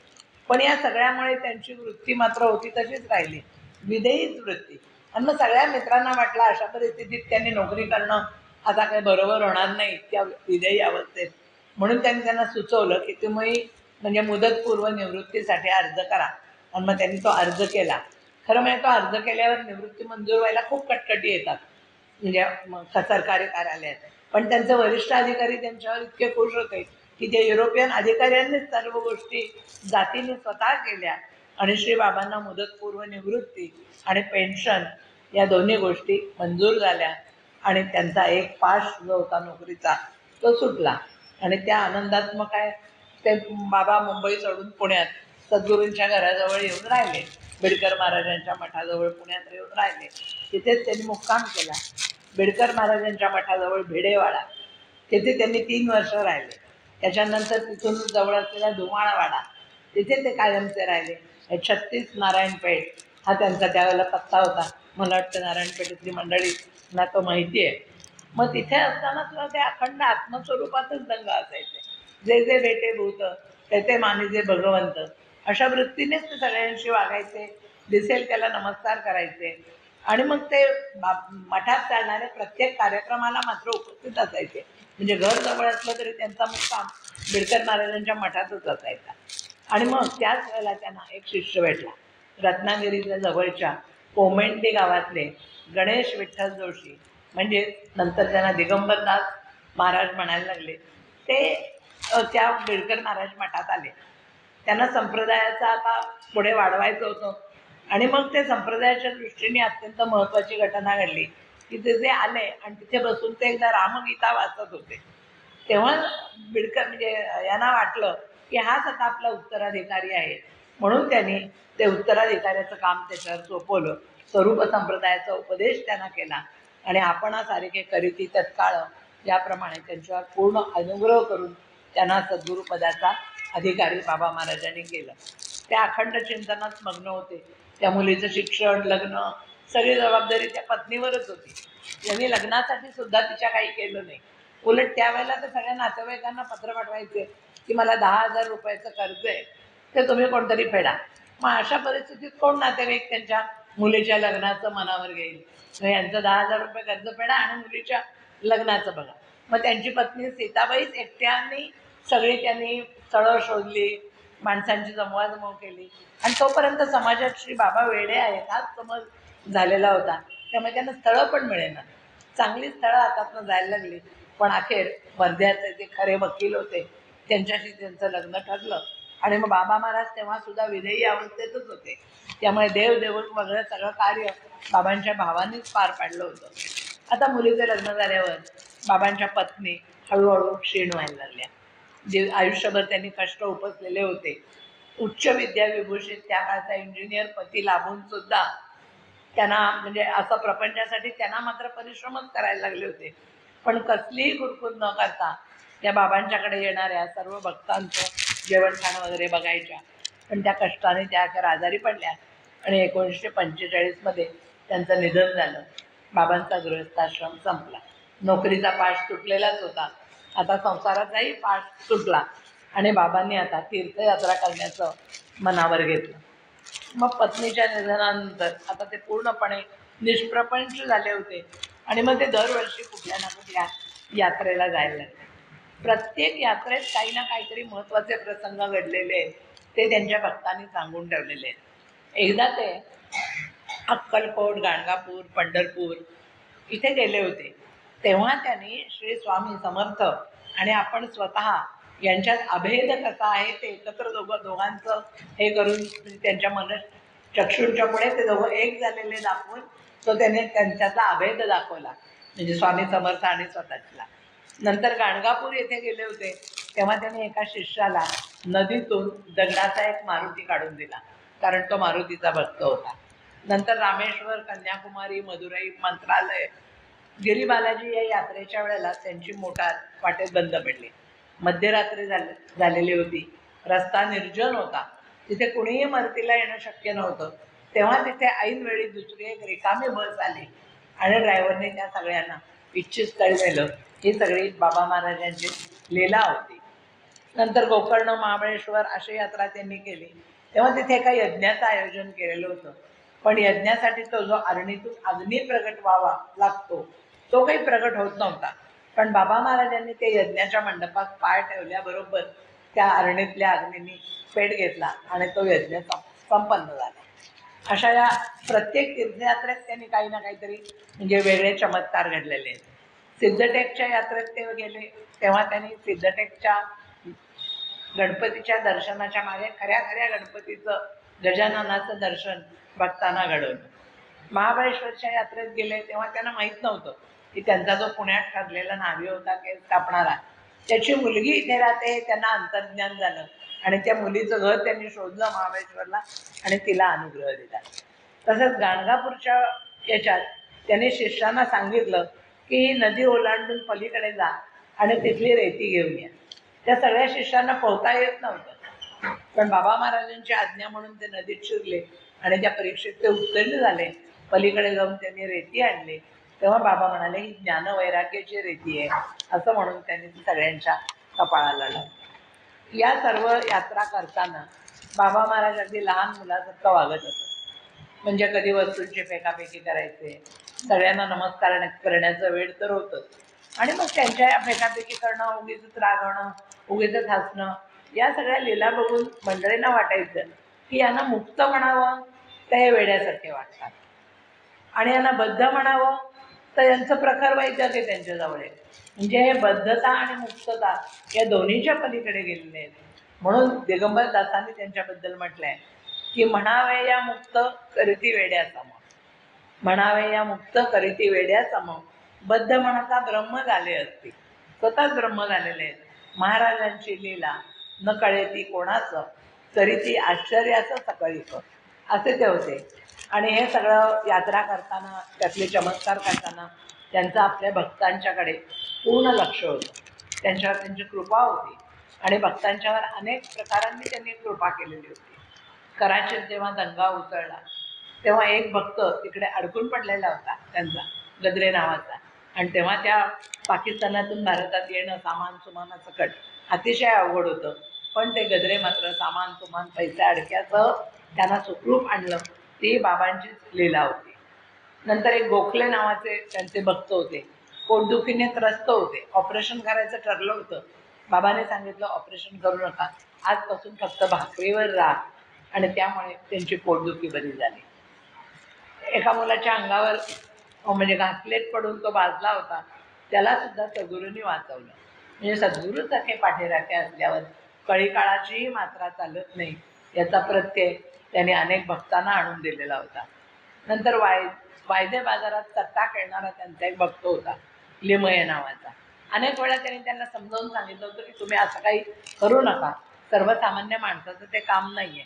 पण या सगळ्यामुळे त्यांची वृत्ती मात्र होती तशीच राहिली, विधेयीच वृत्ती. आणि मग सगळ्या मित्रांना वाटलं अशा परिस्थितीत त्यांनी नोकरी करणं आता काही बरोबर होणार नाही त्या विधेयी अवस्थेत, म्हणून त्यांनी त्यांना सुचवलं की तुम्ही म्हणजे मुदतपूर्व निवृत्तीसाठी अर्ज करा. आणि मग त्यांनी तो अर्ज केला. खरं म्हणजे तो अर्ज केल्यावर निवृत्ती मंजूर व्हायला खूप कटकटी येतात म्हणजे सरकारी कार्यालयात. पण त्यांचे वरिष्ठ अधिकारी त्यांच्यावर इतके खुश होते की त्या युरोपियन अधिकाऱ्यांनीच सर्व गोष्टी जातीने स्वतः केल्या आणि श्री बाबांना मुदतपूर्व निवृत्ती आणि पेन्शन या दोन्ही गोष्टी मंजूर झाल्या आणि त्यांचा एक पाश जो होता नोकरीचा तो सुटला. आणि त्या आनंदात मग काय ते बाबा मुंबई सोडून पुण्यात सद्गुरूंच्या घराजवळ येऊन राहिले, बिडकर महाराजांच्या मठाजवळ पुण्यात येऊन राहिले. तिथेच त्यांनी मुक्काम केला. बिडकर महाराजांच्या मठाजवळ भिडेवाडा, तिथे त्यांनी 3 वर्ष राहिले. त्याच्यानंतर तिथून जवळ असलेला धुमाळवाडा, तिथे ते कायमचे राहिले. 36 नारायणपेठ हा त्यांचा त्यावेळेला पत्ता होता. मला वाटतं नारायणपेठेतली मंडळी ना तो माहिती आहे. मग तिथे असताना सुद्धा ते अखंड आत्मस्वरूपातच दंग असायचे. जे जे भेटे भूत ते ते मानिजे भगवंत, अशा वृत्तीनेच ते सगळ्यांशी वागायचे. दिसेल त्याला नमस्कार करायचे. आणि मग ते मठात चालणाऱ्या प्रत्येक कार्यक्रमाला मात्र उपस्थित असायचे. म्हणजे घर जवळ असलं तरी त्यांचा मुक्काम बिडकर महाराजांच्या मठातच असायचा. आणि मग त्याच वेळेला त्यांना एक शिष्य भेटला, रत्नागिरीच्या जवळच्या कोमेंडी गावातले गणेश विठ्ठल जोशी, म्हणजे नंतर त्यांना दिगंबरदास महाराज म्हणायला लागले. ते त्या बिडकर महाराज मठात आले. त्यांना संप्रदायाचा आता पुढे वाढवायचं होतं आणि मग ते संप्रदायाच्या दृष्टीने अत्यंत महत्त्वाची घटना घडली की ते आले आणि तिथे बसून ते एकदा रामगीता वाचत होते. तेव्हा बिडकर म्हणजे यांना वाटलं की हाच आता आपला उत्तराधिकारी आहे, म्हणून त्यांनी ते उत्तराधिकाऱ्याचं काम त्याच्यावर सोपवलं. स्वरूप संप्रदायाचा उपदेश त्यांना केला आणि आपणासारखे करीती तत्काळ याप्रमाणे त्यांच्यावर पूर्ण अनुग्रह करून त्यांना सद्गुरुपदाचा अधिकारी बाबा महाराजांनी केलं. त्या अखंड चिंतनात मग्न होते. त्या मुलीचं शिक्षण, लग्न, सगळी जबाबदारी त्या पत्नीवरच होती. त्यांनी लग्नासाठी सुद्धा तिच्या काही केलं नाही. उलट त्यावेळेला तर सगळ्या नातेवाईकांना पत्र पाठवायचे की मला 10,000 रुपयाचं कर्ज आहे, ते तुम्ही कोणतरी फेडा. मग अशा परिस्थितीत कोण नातेवाईक त्यांच्या मुलीच्या लग्नाचं मनावर घेईल? मग यांचं 10,000 रुपये कर्ज फेडा आणि मुलीच्या लग्नाचं बघा. मग त्यांची पत्नी सीताबाईच एकट्याने सगळी त्यांनी स्थळं शोधली, माणसांची जमवाजमव केली आणि तोपर्यंत समाजात श्री बाबा वेडे आहेत हाच समज झालेला होता. त्यामुळे त्यांना स्थळं पण मिळेना. चांगली स्थळं हातातनं जायला लागली. पण अखेर वर्ध्याचे जे खरे वकील होते त्यांच्याशी त्यांचं लग्न ठरलं आणि मग बाबा महाराज तेव्हा सुद्धा विधेयी अवस्थेतच होते. त्यामुळे देवदेवक वगैरे सगळं कार्य बाबांच्या भावांनीच पार पाडलं होतं. आता मुलीचं लग्न झाल्यावर बाबांच्या पत्नी हळूहळू क्षीण व्हायला लागल्या. जे आयुष्यभर त्यांनी कष्ट उपसलेले होते, उच्च विद्याविभूषित त्या काळचा इंजिनियर पती लाभून सुद्धा त्यांना म्हणजे असं प्रपंचासाठी त्यांना मात्र परिश्रमच करायला लागले होते. पण कसलीही कुरकुर न करता त्या बाबांच्याकडे येणाऱ्या सर्व भक्तांचं जेवणखाणं वगैरे बघायच्या. पण त्या कष्टाने त्या अखेर आजारी पडल्या आणि 1945मध्ये त्यांचं निधन झालं. बाबांचा गृहस्थाश्रम संपला. नोकरीचा पाश सुटलेलाच होता, आता संसाराचाही पाश सुटला आणि बाबांनी आता तीर्थयात्रा करण्याचं मनावर घेतलं. मग पत्नीच्या निधनानंतर आता ते पूर्णपणे निष्प्रपंच झाले होते आणि मग ते दरवर्षी कुठल्या ना कुठल्या यात्रेला जायला लागले. प्रत्येक यात्रेत काही ना काहीतरी महत्त्वाचे प्रसंग घडलेले आहेत, ते त्यांच्या भक्तांनी सांगून ठेवलेले आहेत. एकदा ते अक्कलकोट, गाणगापूर, पंढरपूर इथे गेले होते. तेव्हा त्यांनी श्री स्वामी समर्थ आणि आपण स्वतः यांच्यात अभेद कसा आहे ते एकत्र दोघांचं हे करून त्यांच्या चक्षुंच्या पुढे ते दोघं एक झालेले दाखवून तो त्याने त्यांच्यातला अभेद दाखवला, म्हणजे स्वामी समर्थ आणि स्वतःला. नंतर गाणगापूर येथे गेले होते तेव्हा त्यांनी एका शिष्याला नदीतून दगडाचा एक मारुती काढून दिला, कारण तो मारुतीचा भक्त होता. नंतर रामेश्वर, कन्याकुमारी, मदुराई, मंत्रालय, गिरी बालाजी या यात्रेच्या वेळेला त्यांची मोटार वाटेत बंद पडली. मध्यरात्री झालेली होती, रस्ता निर्जन होता, तिथे कुणीही मदतीला येणं शक्य नव्हतं. तेव्हा तिथे ऐन वेळी दुसरी एक रिकामी बस आली आणि ड्रायव्हरने त्या सगळ्यांना इच्छित स्थळी नेलं. ही सगळी बाबा महाराजांची लीला होती. नंतर गोकर्ण, महाबळेश्वर अशी यात्रा त्यांनी केली. तेव्हा तिथे एका यज्ञाचं आयोजन केलेलं होतं, पण यज्ञासाठी तो जो अरणीतून अग्नी प्रगट व्हावा लागतो तो काही प्रगट होत नव्हता. पण बाबा महाराजांनी ते यज्ञाच्या मंडपात पाय ठेवल्याबरोबर त्या अरणीतल्या अग्नींनी पेट घेतला आणि तो यज्ञ संपन्न झाला. अशा या प्रत्येक तीर्थयात्रेत त्यांनी काही ना काहीतरी म्हणजे वेगळे चमत्कार घडलेले आहेत. सिद्धटेकच्या यात्रेत ते गेले तेव्हा त्यांनी सिद्धटेकच्या गणपतीच्या दर्शनाच्या मागे खऱ्या गणपतीचं, गजाननाचं दर्शन भक्तांना घडवलं. महाबळेश्वरच्या यात्रेत गेले तेव्हा त्यांना माहीत नव्हतं की त्यांचा जो पुण्यात ठरलेला न्हावी होता केस कापणारा, त्याची मुलगी इथे राहते, त्यांना अंतर्ज्ञान झालं आणि त्या मुलीचं घर त्यांनी शोधलं महाबळेश्वरला आणि तिला अनुग्रह दिला. तसंच गाणगापूरच्या याच्यात त्यांनी शिष्यांना सांगितलं की ही नदी ओलांडून पलीकडे जा आणि तिथली रेती घेऊन या. त्या सगळ्या शिष्यांना पोहता येत नव्हतं, पण बाबा महाराजांची आज्ञा म्हणून ते नदीत शिरले आणि त्या परीक्षेत ते उत्तीर्ण झाले. पलीकडे जाऊन त्यांनी रेती आणली. तेव्हा बाबा म्हणाले ही ज्ञान वैराग्याची रेती आहे, असं म्हणून त्यांनी ती सगळ्यांच्या कपाळाला लावली. या सर्व यात्रा करताना बाबा महाराज अगदी लहान मुलासारखं वागत असत. म्हणजे कधी वस्तूंची फेकाफेकी करायचे, सगळ्यांना नमस्कार करण्याचं वेळ तर होतंच, आणि मग त्यांच्या फेकाफेकी करणं, उगीच रागवणं, उगीच हसणं, या सगळ्या लीला बघून मंडळींना वाटायचं की यांना मुक्त म्हणावं तर हे वेड्यासारखे वाटतात आणि यांना बद्ध म्हणावं तर यांचं प्रखर वैद्यक त्यांच्याजवळ आहे. म्हणजे हे बद्धता आणि मुक्तता या दोन्हीच्या पलीकडे गेलेले आहेत. म्हणून दिगंबर दासांनी त्यांच्याबद्दल म्हटलंय की म्हणावे या मुक्त करीती वेड्या सम, म्हणावे या मुक्त करीती वेड्या सम, बद्ध म्हणता ब्रह्म झाले असते. स्वतःच ब्रह्म झालेले आहेत. महाराजांची लीला न कळेती कोणाचं, तरी ती आश्चर्याचं सकळीक, असे ते होते. आणि हे सगळं यात्रा करताना, त्यातले चमत्कार करताना त्यांचं आपल्या भक्तांच्याकडे पूर्ण लक्ष होतं. त्यांच्यावर त्यांची कृपा होती आणि भक्तांच्यावर अनेक प्रकारांनी त्यांनी कृपा केलेली होती. कराचीत जेव्हा दंगा उसळला तेव्हा एक भक्त तिकडे अडकून पडलेला होता त्यांचा, गद्रे नावाचा, आणि तेव्हा त्या पाकिस्तानातून भारतात येणं सामान सुमानासकट अतिशय अवघड होतं. पण ते गद्रे मात्र सामान सुमान पैसे अडक्याचं त्यांना सुखरूप आणलं. ती बाबांचीच लीला होती. नंतर एक गोखले नावाचे त्यांचे भक्त होते, पोटदुखीने त्रस्त होते, ऑपरेशन करायचं ठरलं होतं. बाबाने सांगितलं ऑपरेशन करू नका, आजपासून फक्त भाकरीवर राहा, आणि त्यामुळे त्यांची पोटदुखी बरी झाली. एका मुलाच्या अंगावर म्हणजे घासलेट पडून तो भाजला होता, त्याला सुद्धा सद्गुरूंनी वाचवलं. म्हणजे सद्गुरूसारखे पाठीराखे असल्यावर कळी काळाचीही मात्रा चालत नाही, याचा प्रत्यय त्याने अनेक भक्तांना आणून दिलेला होता. नंतर वायदे बाजारात सट्टा खेळणारा त्यांचा एक भक्त होता, लिमये नावाचा. अनेक वेळा त्यांनी त्यांना समजावून सांगितलं होतं की तुम्ही असं काही करू नका, सर्वसामान्य माणसाचं ते काम नाही आहे.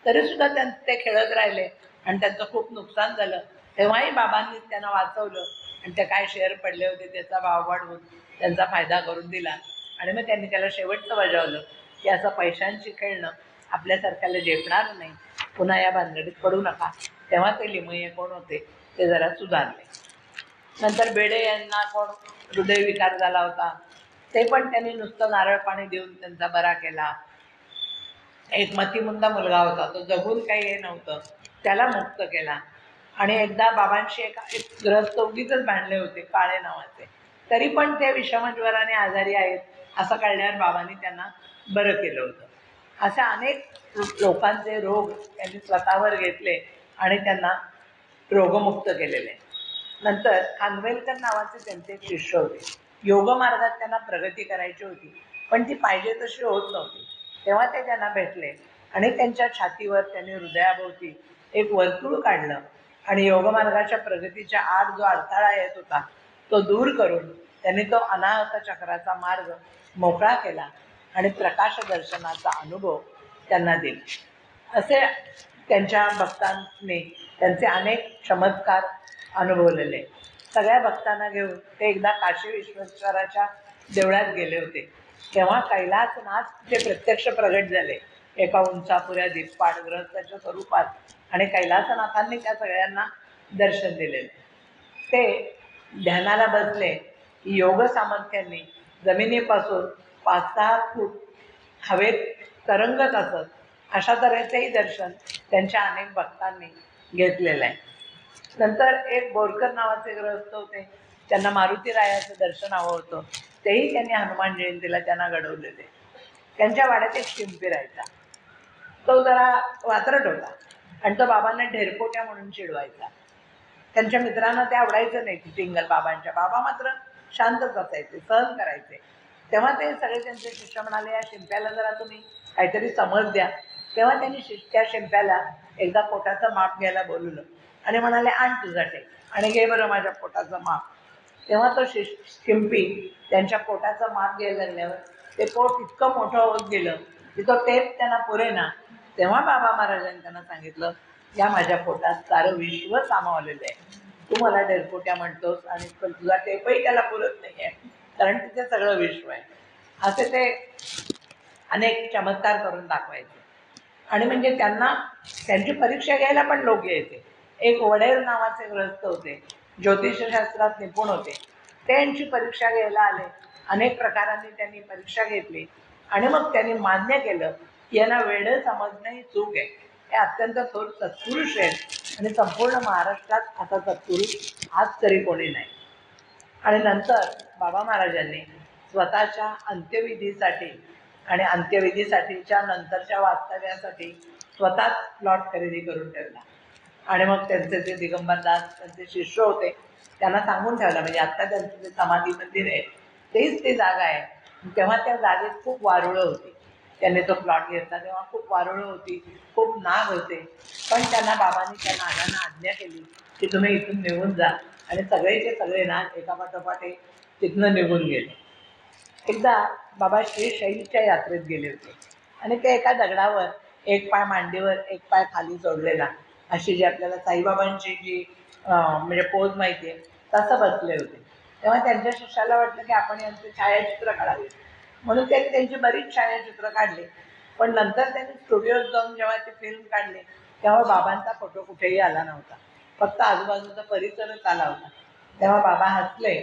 तरीसुद्धा ते खेळत राहिले आणि त्यांचं खूप नुकसान झालं. तेव्हाही बाबांनी त्यांना वाचवलं आणि ते काय शेअर पडले होते त्याचा भाव वाढवून त्यांचा फायदा करून दिला. आणि मग त्यांनी त्याला शेवटचं बजावलं की असं पैशांची खेळणं आपल्यासारख्याला झेपणार नाही, पुन्हा या भानगडीत पडू नका. तेव्हा ते लिमये कोण होते ते जरा सुधारले. नंतर बेडे यांना कोण हृदयविकार झाला होता, ते पण त्यांनी नुसतं नारळ पाणी देऊन त्यांचा बरा केला. एक मतिमंद मुलगा होता, तो जगून काही हे नव्हतं, त्याला मुक्त केला. आणि एकदा बाबांशी एक ग्रस्त उगीच भांडले होते, काळे नावाचे, तरी पण ते विषमज्वराने आजारी आहेत असं कळल्यावर बाबांनी त्यांना बरं केलं होतं. अशा अनेक लोकांचे रोग त्यांनी स्वतःवर घेतले आणि त्यांना रोगमुक्त केलेले. नंतर खानवेलकर नावाचे त्यांचे एक शिष्य होते. योगमार्गात त्यांना प्रगती करायची होती, पण ती पाहिजे तशी होत नव्हती. तेव्हा ते त्यांना भेटले आणि त्यांच्या छातीवर त्यांनी हृदयाभोवती एक वर्तुळ काढलं आणि योगमार्गाच्या प्रगतीच्या आड जो अडथळा येत होता तो दूर करून त्यांनी तो अनाहत चक्राचा मार्ग मोकळा केला आणि प्रकाश दर्शनाचा अनुभव त्यांना दिला. असे त्यांच्या भक्तांनी त्यांचे अनेक चमत्कार अनुभवलेले. सगळ्या भक्तांना घेऊन ते एकदा काशी विश्वेश्वराच्या देवळात गेले होते. तेव्हा कैलासनाथ ते प्रत्यक्ष प्रगट झाले एका उंचापुऱ्या दिप्पाड ग्रहस्थाच्या स्वरूपात आणि कैलासनाथांनी त्या सगळ्यांना दर्शन दिलेले. ते ध्यानाला बसले की योग सामर्थ्यांनी जमिनीपासून 5-6 फूट हवेत तरंगत असत अशा तऱ्हेचेही दर्शन त्यांच्या अनेक भक्तांनी घेतलेलं आहे. नंतर एक बोरकर नावाचे ग्रहस्थ होते, त्यांना मारुतीरायाचं दर्शन हवं होतं. तेही त्यांनी हनुमान जयंतीला त्यांना घडवलेले. त्यांच्या वाड्यात एक शिंपी राहायचा. तो जरा वात्रट होता आणि तो बाबांना ढेरपोट्या म्हणून चिडवायचा. त्यांच्या मित्रांना ते आवडायचं नाही टिंगल बाबांच्या. बाबा मात्र शांतच असायचे, सहन करायचे. तेव्हा ते सगळे त्यांचे शिष्य म्हणाले, या शिंप्याला जरा तुम्ही काहीतरी समज द्या. तेव्हा त्यांनी त्या शिंप्याला एकदा पोटाचं माप घ्यायला बोलवलं आणि म्हणाले, आण तुझा टेप आणि घे बरं माझ्या पोटाचं माप. तेव्हा तो शिंपी त्यांच्या पोटाचं माप घ्यायला लागल्यावर ते पोट इतकं मोठं होत गेलं की तो टेप त्यांना पुरेना. तेव्हा बाबा महाराजांनी त्यांना सांगितलं, या माझ्या पोटात सारं विश्व सामावलेलं आहे. तू मला ढेरपोट्या म्हणतोस आणि तुझा टेपही त्याला पुरत नाही आहे, कारण तिथे सगळं विश्व आहे. असे ते अनेक चमत्कार करून दाखवायचे. आणि म्हणजे त्यांना त्यांची परीक्षा घ्यायला पण लोक यायचे. एक वडेर नावाचे ग्रहस्थ होते, ज्योतिषशास्त्रात निपुण होते. ते यांची परीक्षा घ्यायला आले. अनेक प्रकारांनी त्यांनी परीक्षा घेतली आणि मग त्यांनी मान्य केलं की यांना वेडं समजणं ही चूक आहे. हे अत्यंत थोर सत्पुरुष आहेत आणि संपूर्ण महाराष्ट्रात असा सत्पुरुष आज तरी कोणी नाही. आणि नंतर बाबा महाराजांनी स्वतःच्या अंत्यविधीसाठी आणि अंत्यविधीसाठीच्या नंतरच्या वास्तव्यासाठी स्वतःच प्लॉट खरेदी करून ठेवला. आणि मग त्यांचे जे दिगंबरदास त्यांचे शिष्य होते त्यांना सांगून ठेवलं, म्हणजे आत्ता त्यांचं जे समाधी मंदिर आहे तेच ती जागा आहे. तेव्हा त्या जागेत खूप वारुळं होती. त्यांनी तो प्लॉट घेतला तेव्हा खूप वारुळं होती, खूप नाग होते. पण त्यांना बाबांनी त्या नागांना आज्ञा केली की तुम्ही इथून निघून जा, आणि सगळेचे सगळे नाग एकापाठोपाठ एक तिथनं निघून गेले. एकदा बाबा श्रीशैलच्या यात्रेत गेले होते आणि ते एका दगडावर एक पाय मांडीवर एक पाय खाली जोडलेला, अशी जी आपल्याला साईबाबांची जी म्हणजे पोज माहिती आहे तसं बसले होते. तेव्हा त्यांच्या शिष्याला वाटलं की आपण यांचे छायाचित्र काढावे, म्हणून त्यांनी त्यांची बरीच छायाचित्र काढली. पण नंतर त्यांनी स्टुडिओत जाऊन जेव्हा ते फिल्म काढले तेव्हा बाबांचा फोटो कुठेही आला नव्हता, फक्त आजूबाजूचा परिसरच आला होता. तेव्हा बाबा हसले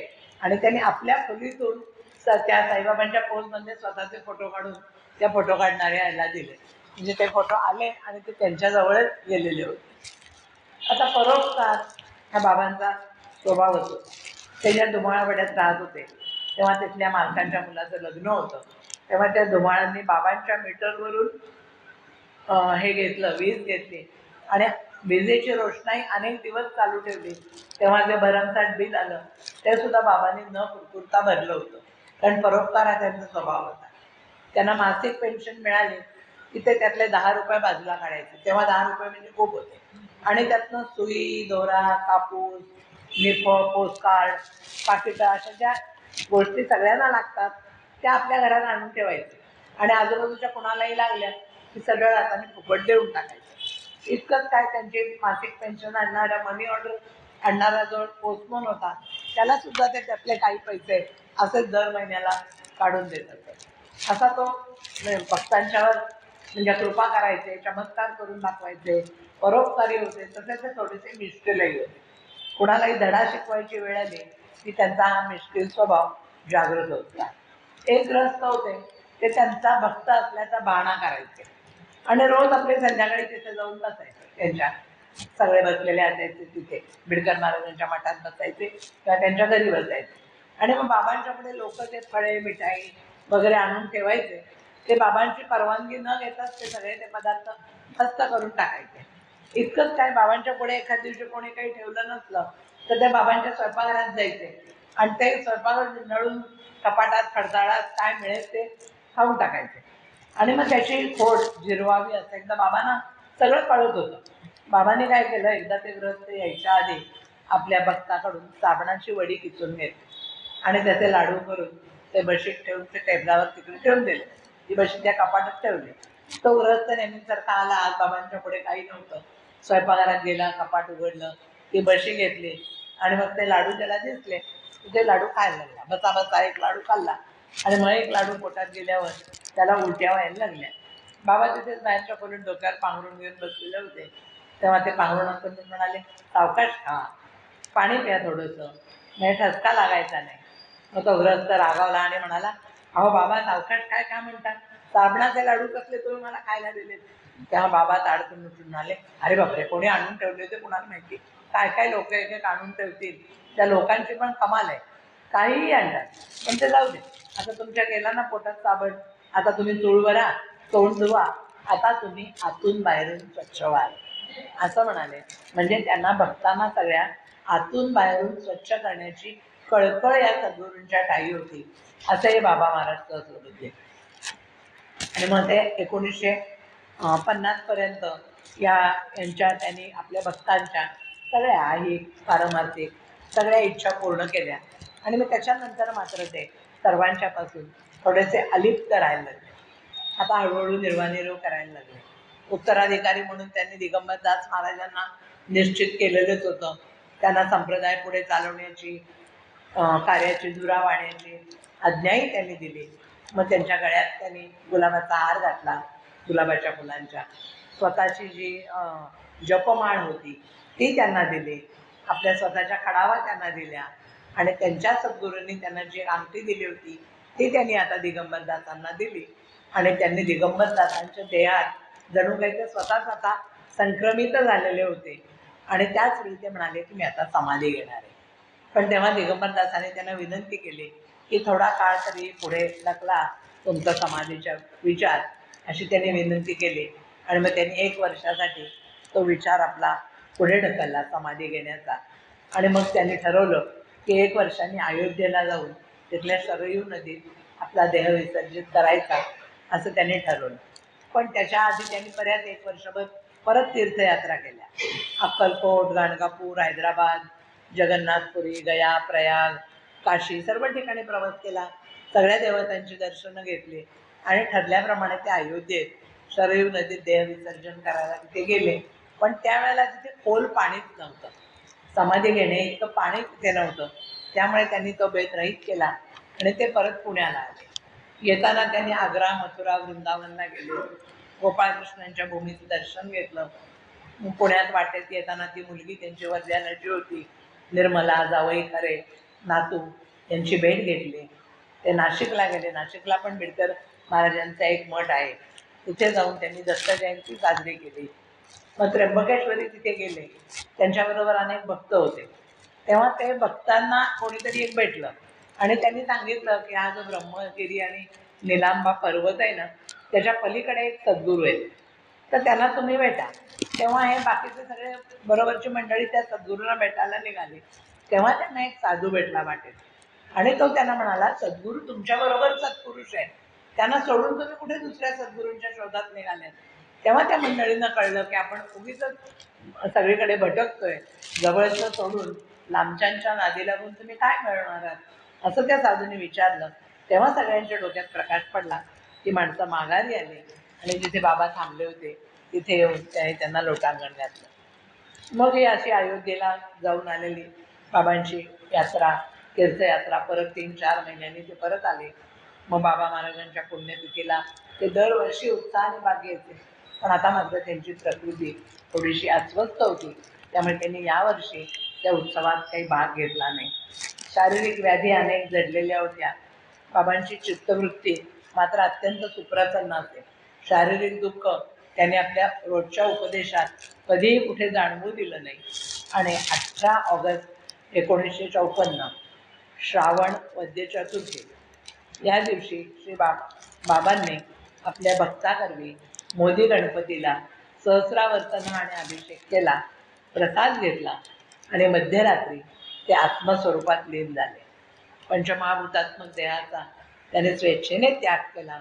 आणि त्यांनी आपल्या खोलीतून त्या साईबाबांच्या पोजमध्ये स्वतःचे फोटो काढून त्या फोटो काढणाऱ्या याला दिले. म्हणजे ते फोटो आले आणि ते त्यांच्याजवळच गेलेले होते. आता परोपकार ह्या बाबांचा स्वभाव होतो. ते ज्या धुमाळवाड्यात राहत होते तेव्हा तिथल्या मालकांच्या मुलाचं लग्न होतं. तेव्हा त्या धुमाळांनी बाबांच्या मीटरवरून हे घेतलं, वीज घेतली आणि विजेची रोषणाई अनेक दिवस चालू ठेवली. तेव्हा जे भरमसाठ बिल आलं ते सुद्धा बाबांनी न कुरकुरता भरलं होतं, कारण परोपकार हा त्यांचा स्वभाव होता. त्यांना मासिक पेन्शन मिळाली की ते त्यातले 10 रुपये बाजूला काढायचे. तेव्हा 10 रुपये म्हणजे खूप होते. आणि त्यातनं सुई, दोरा, कापूस, निफं, पोस्टकार्ड, पाकिटं अशा ज्या गोष्टी सगळ्यांना लागतात त्या आपल्या घरात आणून ठेवायचे आणि आजूबाजूच्या कुणालाही लागल्या की सगळं हाताने फुकट देऊन टाकायचं. इतकंच काय, त्यांची मासिक पेन्शन आणणाऱ्या मनी ऑर्डर आणणारा जो पोस्टमन होता त्याला सुद्धा ते त्यातले काही पैसे असेच दर महिन्याला काढून देत असत. असा तो भक्तांच्यावर म्हणजे कृपा करायचे, चमत्कार करून दाखवायचे, परोपकारी होते. तसे ते थोडेसे मिश्किलही होते. कुणालाही धडा शिकवायची वेळ आली की त्यांचा हा मिश्किल स्वभाव जागृत होता. एक ग्रस्त होते ते त्यांचा भक्त असल्याचा बहाणा करायचे आणि रोज आपले संध्याकाळी तिथे जाऊन बसायचे. त्यांच्या सगळे बसलेले असायचे तिथे, बिडकर महाराजांच्या मठात बसायचे किंवा त्यांच्या घरी बसायचे आणि मग बाबांच्या पुढे लोक ते फळे मिठाई वगैरे आणून ठेवायचे. ते बाबांची परवानगी न घेताच ते सगळे ते पदार्थ फस्त करून टाकायचे. इतकंच काय, बाबांच्या पुढे एखाद दिवशी कोणी काही ठेवलं नसलं तर त्या बाबांच्या स्वयंपाकघरात जायचे आणि ते स्वयंपाक नळून कपाटात खडताळात काय मिळेल ते खाऊन टाकायचे. आणि मग त्याची खोड जिरवावी असं एकदा बाबांना सगळं कळत होतं. बाबांनी काय केलं, एकदा ते ग्रस्त यायच्या आधी आपल्या भक्ताकडून साबणाची वडी किसून घेतली आणि त्याचे लाडू करून ते बशीत ठेवून ते टेबलावर तिकडे ठेवून दिले. ती बशी त्या कपाटात ठेवली. तो ग्रस्त नेहमीसारखा आला, आज बाबांच्या पुढे काही नव्हतं, स्वयंपाकघरात गेला, कपाट उघडलं, ती बशी घेतली आणि मग ते लाडू त्याला दिसले, ते लाडू खायला लागला. बसा बसा एक लाडू खाल्ला आणि मग एक लाडू पोटात गेल्यावर त्याला उलट्या व्हायला लागल्या. बाबा तिथेच बाहेरच्या खोलीत डोक्यावर पांघरून घेऊन बसलेले होते. तेव्हा ते पांघरून असं म्हणाले, सावकाश खा, पाणी प्या थोडंसं, म्हणजे ठसका लागायचा नाही. मग तो ग्रस्त रागावला आणि म्हणाला, अहो बाबा सावकाश काय काय म्हणतात, साबणाचे लाडू कसले तुम्ही मला खायला दिले. तेव्हा बाबा ताडकन उठून म्हणाले, अरे बापरे, कोणी आणून ठेवले होते कुणाला माहिती, काय काय लोक एक एक आणून ठेवतील, त्या लोकांची पण कमाल आहे, काहीही आणतात. पण ते जाऊ दे, आता तुमच्या गेला ना पोटात साबण, आता तुम्ही चूळ भरा, तोंड धुवा, आता तुम्ही आतून बाहेरून स्वच्छ व्हाल, असं म्हणाले. म्हणजे त्यांना भक्तांना सगळ्या आतून बाहेरून स्वच्छ करण्याची कळकळ या सद्गुरूंच्या ठाई होती, असंही बाबा महाराज सहज होते. आणि मग ते 1950 पर्यंत यांच्या त्यांनी आपल्या भक्तांच्या सगळ्या ऐहिक पारमार्थिक सगळ्या इच्छा पूर्ण केल्या. आणि मग त्याच्यानंतर मात्र ते सर्वांच्यापासून थोडेसे अलिप्त राहायला लागले. आता हळूहळू निर्वाणिरोध करायला लागले. उत्तराधिकारी म्हणून त्यांनी दिगंबरदास महाराजांना निश्चित केलेलंच होतं. त्यांना संप्रदाय पुढे चालवण्याची कार्याची धुरा वाढण्याची आज्ञाही त्यांनी दिली. मग त्यांच्या गळ्यात त्यांनी गुलाबाचा हार घातला, गुलाबाच्या फुलांच्या. स्वतःची जी जपमाळ होती ती त्यांना दिली, आपल्या स्वतःच्या खडावा त्यांना दिल्या आणि त्यांच्या सद्गुरूंनी त्यांना जी अंगठी दिली होती ती त्यांनी आता दिगंबरदासांना दिली. आणि त्यांनी दिगंबरदासांच्या देहात जणू काही ते स्वतः संक्रमित झालेले होते. आणि त्याच वेळी ते म्हणाले की मी आता समाधी घेणार आहे. पण तेव्हा दिगंबरदासांनी त्यांना विनंती केली की थोडा काळ तरी पुढे ढकला तुमचा समाधीचा विचार, अशी त्यांनी विनंती केली. आणि मग त्यांनी 1 वर्षासाठी तो विचार आपला पुढे ढकलला समाधी घेण्याचा. आणि मग त्यांनी ठरवलं की 1 वर्षांनी अयोध्येला जाऊन तिथल्या सरयू नदीत आपला देह विसर्जित करायचा, असं त्यांनी ठरवलं. पण त्याच्या आधी त्यांनी बऱ्याच 1 वर्षभर परत तीर्थयात्रा केल्या. अक्कलकोट, गाणगापूर, हैदराबाद, जगन्नाथपुरी, गया, प्रयाग, काशी सर्व ठिकाणी प्रवास केला. सगळ्या देवतांची दर्शनं घेतली आणि ठरल्याप्रमाणे ते अयोध्येत सरयू नदीत देह विसर्जन करायला तिथे गेले. पण त्यावेळेला तिथे खोल पाणीच नव्हतं, समाधी घेणे इतकं पाणी तिथे नव्हतं. त्यामुळे त्यांनी तो बेत रहित केला आणि ते परत पुण्याला आले. येताना त्यांनी आग्रा, मथुरा, वृंदावनला गेले. गोपाळकृष्णांच्या भूमीचं दर्शन घेतलं. पुण्यात वाटेत येताना ती मुलगी त्यांची वरल्याची होती, निर्मला, जावई खरे, नातू, यांची भेट घेतली. ते नाशिकला गेले. नाशिकला पण बिडकर महाराजांचा एक मठ आहे, तिथे जाऊन त्यांनी दत्त जयंती साजरी केली. मग त्र्यंबकेश्वरी तिथे गेले. त्यांच्याबरोबर अनेक भक्त होते. तेव्हा ते भक्तांना कोणीतरी एक भेटलं आणि त्यांनी सांगितलं की हा जो ब्रह्मगिरी आणि निलांबा पर्वत आहे ना, त्याच्या पलीकडे एक सद्गुरू आहे, तर त्यांना तुम्ही भेटा. तेव्हा हे बाकीचे सगळे बरोबरची मंडळी त्या सद्गुरूंना भेटायला निघाली. तेव्हा त्यांना एक साधू भेटला वाटेत आणि तो त्यांना म्हणाला, सद्गुरू तुमच्याबरोबर सत्पुरुष आहे, त्यांना सोडून तुम्ही कुठे दुसऱ्या सद्गुरूंच्या शोधात निघाल्यात. तेव्हा त्या मंडळींना कळलं की आपण उगीच सगळीकडे भटकतोय, जवळचं सोडून लांबच्यांच्या नादी लागून तुम्ही काय मिळवणार आहात, असं त्या साधूने विचारलं. तेव्हा सगळ्यांच्या डोक्यात प्रकाश पडला. ती माणसं माघारी आली आणि जिथे बाबा थांबले होते तिथे येऊन त्यांना लोटांगण घातलं. मग ही अशी अयोध्येला जाऊन आलेली बाबांची यात्रा, तीर्थयात्रा, परत 3-4 महिन्यांनी ते परत आले. मग बाबा महाराजांच्या पुण्यतिथीला ते दरवर्षी उत्साहाने भाग घ्यायचे. पण आता मात्र त्यांची प्रकृती थोडीशी अस्वस्थ होती, त्यामुळे त्यांनी यावर्षी त्या उत्सवात काही भाग घेतला नाही. शारीरिक व्याधी अनेक जडलेल्या होत्या. बाबांची चित्तवृत्ती मात्र अत्यंत सुप्रसन्न असते. शारीरिक दुःख त्यांनी आपल्या रोजच्या उपदेशात कधीही कुठे जाणवू दिलं नाही. आणि 18 ऑगस्ट 1954 श्रावण वद्य चतुर्थी या दिवशी बाबांनी आपल्या भक्ताकरवी मोदी गणपतीला सहस्रावर्तन आणि अभिषेक केला, प्रसाद घेतला आणि मध्यरात्री ते आत्मस्वरूपात लीन झाले. पंचमहाभूतात्मक देहाचा त्याने स्वेच्छेने त्याग केला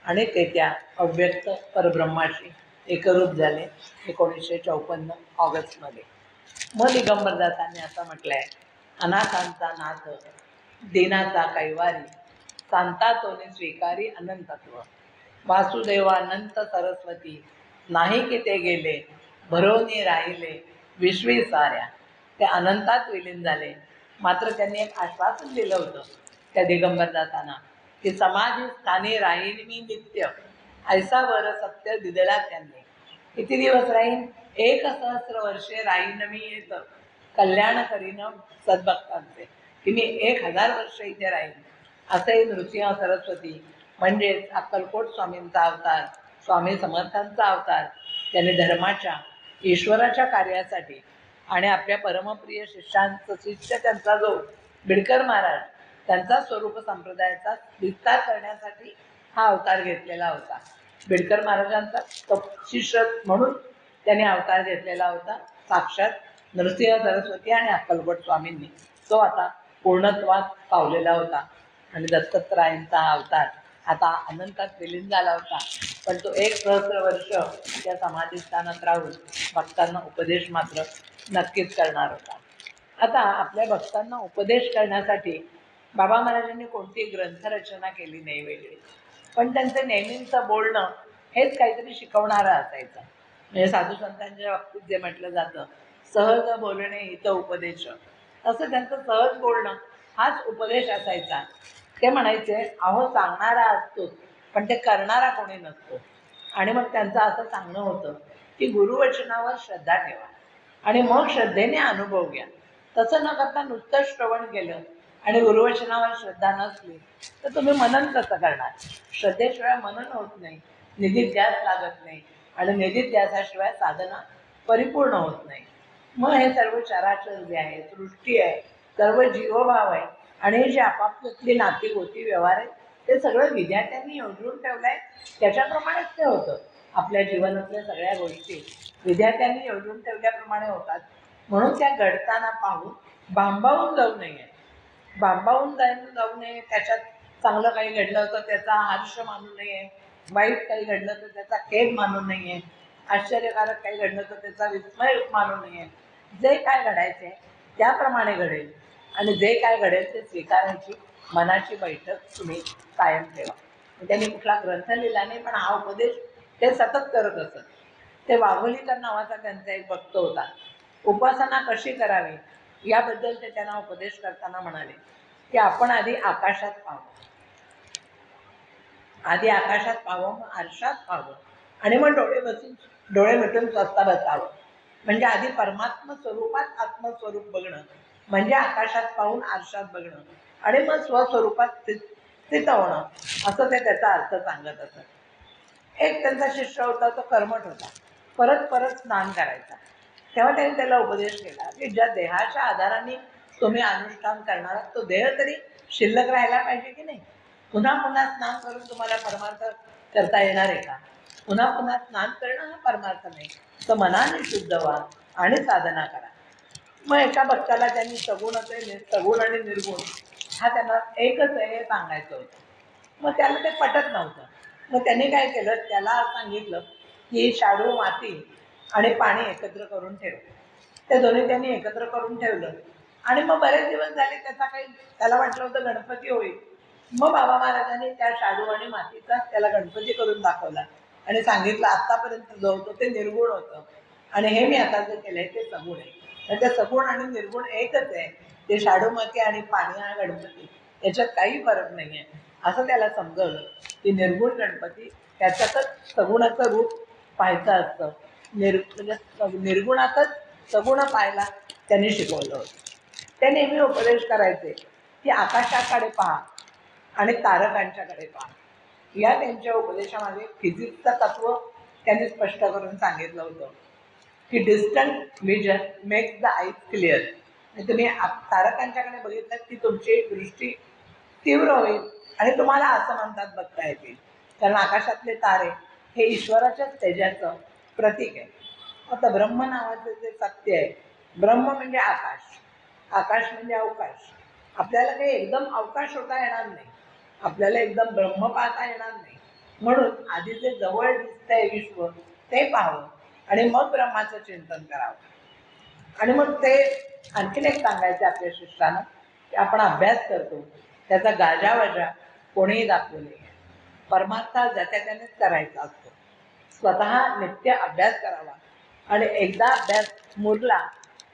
आणि ते त्या अव्यक्त परब्रह्माशी एकरूप झाले 1954 ऑगस्टमध्ये. मग दिगंबरदासांनी असं म्हटलंय, अनाथांचा नाथ दीनाचा कैवारी, सांता तोने स्वीकारी अनंतत्व, वासुदेवानंत सरस्वती नाही की ते गेले, भरोनी राहिले विश्वी साऱ्या. ते अनंतात विलीन झाले. मात्र त्यांनी एक आश्वासन दिलं होतं त्या दिगंबरदासांना की समाधी स्थानी राहीन मी नित्य, ऐसा वर सत्य दिलेला त्यांनी. किती दिवस राहीन? 1,000 वर्षे राहीन मी येत, कल्याण करीन सद्भक्तांचे, की मी 1000 वर्ष इथे राहीन. असे नृसिंह सरस्वती म्हणजेच अक्कलकोट स्वामींचा अवतार, स्वामी समर्थांचा अवतार, त्याने धर्माच्या ईश्वराच्या कार्यासाठी आणि आपल्या परमप्रिय शिष्यांचं शिष्य त्यांचा जो बिडकर महाराज त्यांचा स्वरूप संप्रदायाचा विस्तार करण्यासाठी हा अवतार घेतलेला होता. बिडकर महाराजांचा शिष्य म्हणून त्याने अवतार घेतलेला होता. साक्षात नृसिंह सरस्वती आणि अक्कलकोट स्वामींनी तो आता पूर्णत्वात पावलेला होता. आणि दत्तत्रयांचा हा अवतार आता अनंतात विलीन झाला होता, पण तो 1,000 वर्ष त्या समाधीस्थानात राहून भक्तांना उपदेश मात्र नक्कीच करणार होता. आता आपल्या भक्तांना उपदेश करण्यासाठी बाबा महाराजांनी कोणती ग्रंथरचना केली नाही वेगळी, पण त्यांचं नेहमीचं बोलणं हेच काहीतरी शिकवणारं असायचं. म्हणजे साधू संतांच्या बाबतीत जे म्हटलं जातं, सहज बोलणे हित उपदेश, असं त्यांचं सहज बोलणं हाच उपदेश असायचा. ते म्हणायचे, अहो सांगणारा असतो पण ते करणारा कोणी नसतो. आणि मग त्यांचं असं सांगणं होतं की गुरुवचनावर श्रद्धा ठेवा आणि मग श्रद्धेने अनुभव घ्या. तसं न करता नुसतं श्रवण केलं आणि गुरुवचनावर श्रद्धा नसली तर तुम्ही मनन कसं करणार? श्रद्धेशिवाय मनन होत नाही, निधिध्यास लागत नाही आणि निधिध्यासाशिवाय साधना परिपूर्ण होत नाही. मग हे सर्व चराचर जे आहे, सृष्टी आहे, सर्व जीवभाव आहे आणि जे आपापली नाती गोती व्यवहार आहे ते सगळं विद्यार्थ्यांनी योजून ठेवलंय. त्याच्याप्रमाणेच ते होतं. आपल्या जीवनातल्या सगळ्या गोष्टी विद्यार्थ्यांनी योजून ठेवल्याप्रमाणे होतात. म्हणून त्या घडताना पाहून भांबावून जाऊ नये. भांबावून जाऊ नये, त्याच्यात चांगलं काही घडलं तर त्याचा हर्ष मानू नये, वाईट काही घडलं तर त्याचा खेद मानू नये, आश्चर्यकारक काही घडलं तर त्याचा विस्मय मानू नये. जे काय घडायचे त्याप्रमाणे घडेल आणि जे काय घडेल ते स्वीकारायची मनाची बैठक तुम्ही कायम ठेवा. त्यांनी कुठला ग्रंथ लिहिला नाही, पण हा उपदेश ते सतत करत असत. ते वाघोलीकर नावाचा त्यांचा एक भक्त होता. उपासना कशी करावी याबद्दल ते त्यांना उपदेश करताना म्हणाले की आपण आधी आकाशात पाहावं, मग आरशात पाहावं आणि मग डोळे मिटून स्वतः बसावं. म्हणजे आधी परमात्मा स्वरूपात आत्मस्वरूप बघणं म्हणजे आकाशात पाहून आरशात बघणं आणि मग स्वस्वरूपात स्थित होणं, असं ते त्याचा अर्थ सांगत असत. एक त्यांचा शिष्य होता, तो कर्मठ होता, परत स्नान करायचा. तेव्हा त्यांनी त्याला उपदेश केला की ज्या देहाच्या आधाराने तुम्ही अनुष्ठान करणार तो देह तरी शिल्लक राहायला पाहिजे की नाही. पुन्हा स्नान करून तुम्हाला परमार्थ करता येणार आहे का? पुन्हा स्नान करणं हा परमार्थ नाही. तर मनाने शुद्ध व्हा आणि साधना करा. मग एका भक्ताला त्यांनी सगुण आणि निर्गुण हा त्यांना एकच आहे हे सांगायचं होतं. मग त्याला ते पटत नव्हतं. मग त्यांनी काय केलं, त्याला सांगितलं की शाडू, माती आणि पाणी एकत्र करून ठेव. ते दोन्ही त्यांनी एकत्र करून ठेवलं आणि मग बरेच दिवस झाले त्याला वाटलं होतं गणपती होईल. मग बाबा महाराजांनी त्या शाडू आणि मातीचा त्याला गणपती करून दाखवला आणि सांगितलं आतापर्यंत जो होतं ते निर्गुण होतं आणि हे मी आता जे केलंय ते सगुण आहे. तर ते सगुण आणि निर्गुण एकच आहे. ते शाडू, माती आणि पाणी हा गणपती, याच्यात काही फरक नाही आहे असं त्याला समजवलं की निर्गुण गणपती त्याच्यातच सगुणाचं रूप पाहायचं असतं. म्हणजे निर्गुणातच सगुण पाहायला त्यांनी शिकवलं होतं. ते नेहमी उपदेश करायचे की आकाशाकडे पहा आणि तारकांच्याकडे पहा. या त्यांच्या उपदेशामध्ये फिजिक्सचं तत्व त्यांनी स्पष्ट करून सांगितलं होतं की distant vision makes the eyes clear. आणि तुम्ही तारकांच्याकडे बघितलं की तुमची दृष्टी तीव्र होईल आणि तुम्हाला असं म्हणतात बघता येतील. कारण आकाशातले तारे हे ईश्वराच्याच तेजाचं प्रतीक आहे. आता ब्रह्म नावाचं जे सत्य आहे, ब्रह्म म्हणजे आकाश, आकाश म्हणजे अवकाश. आपल्याला काही एकदम अवकाश होता येणार नाही, आपल्याला एकदम ब्रह्म पाहता येणार नाही. म्हणून आधी जे जवळ दिसतंय विश्व ते पाहावं आणि मग ब्रह्माचं चिंतन करावं. आणि मग ते आणखीन एक सांगायचं आपल्या शिष्टानं की आपण अभ्यास करतो त्याचा गाजावाजा कोणीही दाखवू नये. परमार्थ ज्याच्या त्यानेच करायचा असतो. स्वतः नित्य अभ्यास करावा आणि एकदा अभ्यास मुरला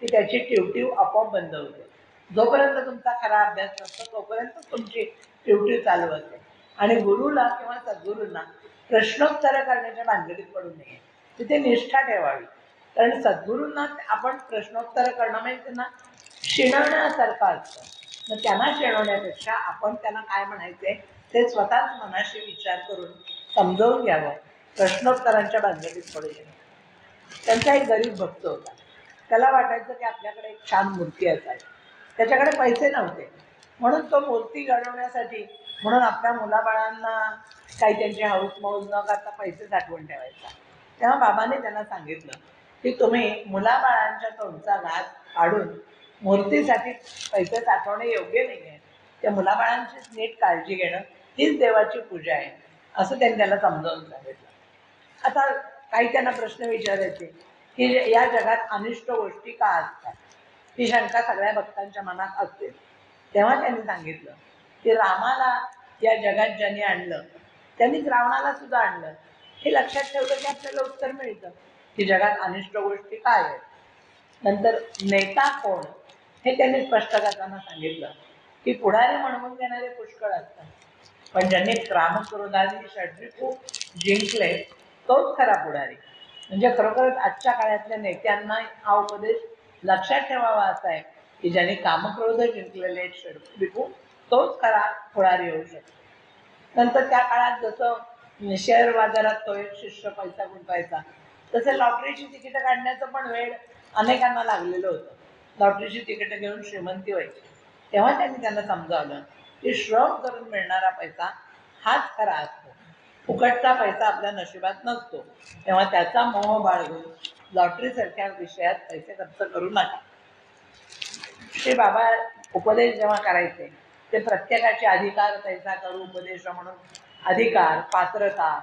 की त्याची टिवटिव आपोआप बंद होते. जोपर्यंत तुमचा खरा अभ्यास नसतो तोपर्यंत तुमची टिवटिव चालू असते. आणि गुरुला किंवा सद्गुरूंना प्रश्नोत्तर करण्याच्या भानगडीत पडू नये, तिथे निष्ठा ठेवावी. कारण सद्गुरूंना आपण प्रश्नोत्तर करणं म्हणजे त्यांना शिणवण्यासारखं असतं. मग त्यांना शिणवण्यापेक्षा आपण त्यांना काय म्हणायचे ते स्वतःच मनाशी विचार करून समजावून घ्यावं. प्रश्नोत्तरांच्या भानगडीत पडू नये. त्यांचा एक गरीब भक्त होता. त्याला वाटायचं की आपल्याकडे एक छान मूर्ती असावी. त्याच्याकडे पैसे नव्हते, म्हणून तो मूर्ती घडवण्यासाठी म्हणून आपल्या मुलाबाळांना काही त्यांची हौस मौज न करता पैसे साठवून ठेवायचा. तेव्हा बाबाने त्यांना सांगितलं की तुम्ही मुलाबाळांच्या तोंडचा घास काढून मूर्तीसाठी पैसे साठवणे योग्य नाही आहे. त्या मुलाबाळांचीच नीट काळजी घेणं हीच देवाची पूजा आहे, असं त्यांनी त्याला समजावून सांगितलं. आता काही त्यांना प्रश्न विचारायचे की या जगात अनिष्ट गोष्टी का असतात, ही शंका सगळ्या भक्तांच्या मनात असते. तेव्हा त्यांनी सांगितलं की रामाला या जगात ज्यांनी आणलं त्यांनीच रावणाला सुद्धा आणलं. हे लक्षात ठेवलं की आपल्याला उत्तर मिळतं की जगात अनिष्ट गोष्टी काय आहेत. नंतर नेता कोण हे त्यांनी स्पष्ट करताना सांगितलं की पुढारी म्हणून देणारे पुष्कळ असतात, पण ज्यांनी क्रामक्रोधादी षड्रिपू जिंकले तोच खरा पुढारी. म्हणजे खरोखरच आजच्या काळातल्या नेत्यांना हा उपदेश लक्षात ठेवावा असा आहे की ज्यांनी कामक्रोध जिंकलेले षड्रिपू तोच खरा पुढारी होऊ शकतो. नंतर त्या काळात जसं शेअर बाजारात तो एक शिष्य पैसा गुंतवायचा, तसं लॉटरीची तिकीट काढण्याचं पण वेळ अनेकांना लागलेलं होतं. लॉटरीची तिकीट घेऊन श्रीमंती व्हायची. तेव्हा त्यांनी त्यांना समजावलं की श्रम करून मिळणारा पैसा हाच खरा असतो, फुकटचा पैसा आपल्या नशिबात नसतो. तेव्हा त्याचा मोह बाळगून लॉटरीसारख्या विषयात पैसे खर्च करू नका. श्री बाबा उपदेश जेव्हा करायचे ते प्रत्येकाचे अधिकार पैसा करू उपदेश म्हणून अधिकार, पात्रता,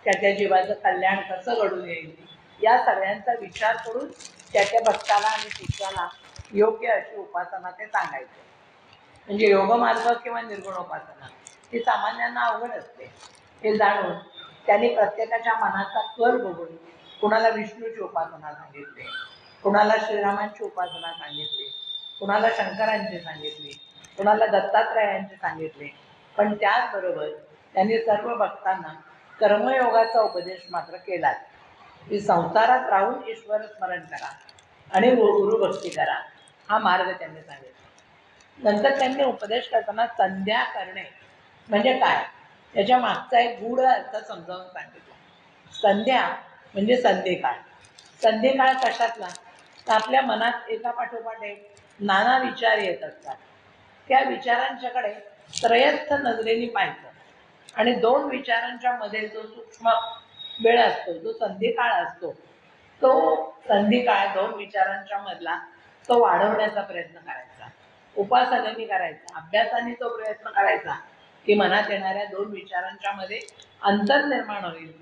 त्याच्या जीवाचं कल्याण कसं घडून येईल या सगळ्यांचा विचार करून त्याच्या भक्ताला आणि शिष्याला योग्य अशी उपासना ते सांगायचे. म्हणजे योगमार्ग किंवा निर्गुणोपासना ही सामान्यांना अवघड असते. हे जाणून त्यांनी प्रत्येकाच्या मनाचा कल बघून कुणाला विष्णूची उपासना सांगितली, कुणाला श्रीरामांची उपासना सांगितली, कुणाला शंकरांची सांगितली, कुणाला दत्तात्रयांची सांगितली. पण त्याचबरोबर त्यांनी सर्व भक्तांना कर्मयोगाचा उपदेश मात्र केला की संसारात राहून ईश्वर स्मरण करा आणि गुरुभक्ती करा, हा मार्ग त्यांनी सांगितला. नंतर त्यांनी उपदेश करताना संध्या करणे म्हणजे काय त्याच्या मागचा एक गूढ अर्थ समजावून सांगितला. संध्या म्हणजे संधिकाळ. संधिकाळ कशातला तर आपल्या मनात एका पाठोपाठ एक नाना विचार येत असतात. त्या विचारांच्याकडे त्रयस्थ नजरेने पाहायचं आणि दोन विचारांच्या मध्ये जो सूक्ष्म वेळ असतो, जो संधिकाळ असतो, तो संधिकाळ दोन विचारांच्या मधला तो वाढवण्याचा प्रयत्न करायचा, उपासनेने करायचा, अभ्यासाने तो प्रयत्न करायचा की मनात येणाऱ्या दोन विचारांच्या मध्ये अंतर निर्माण होईल,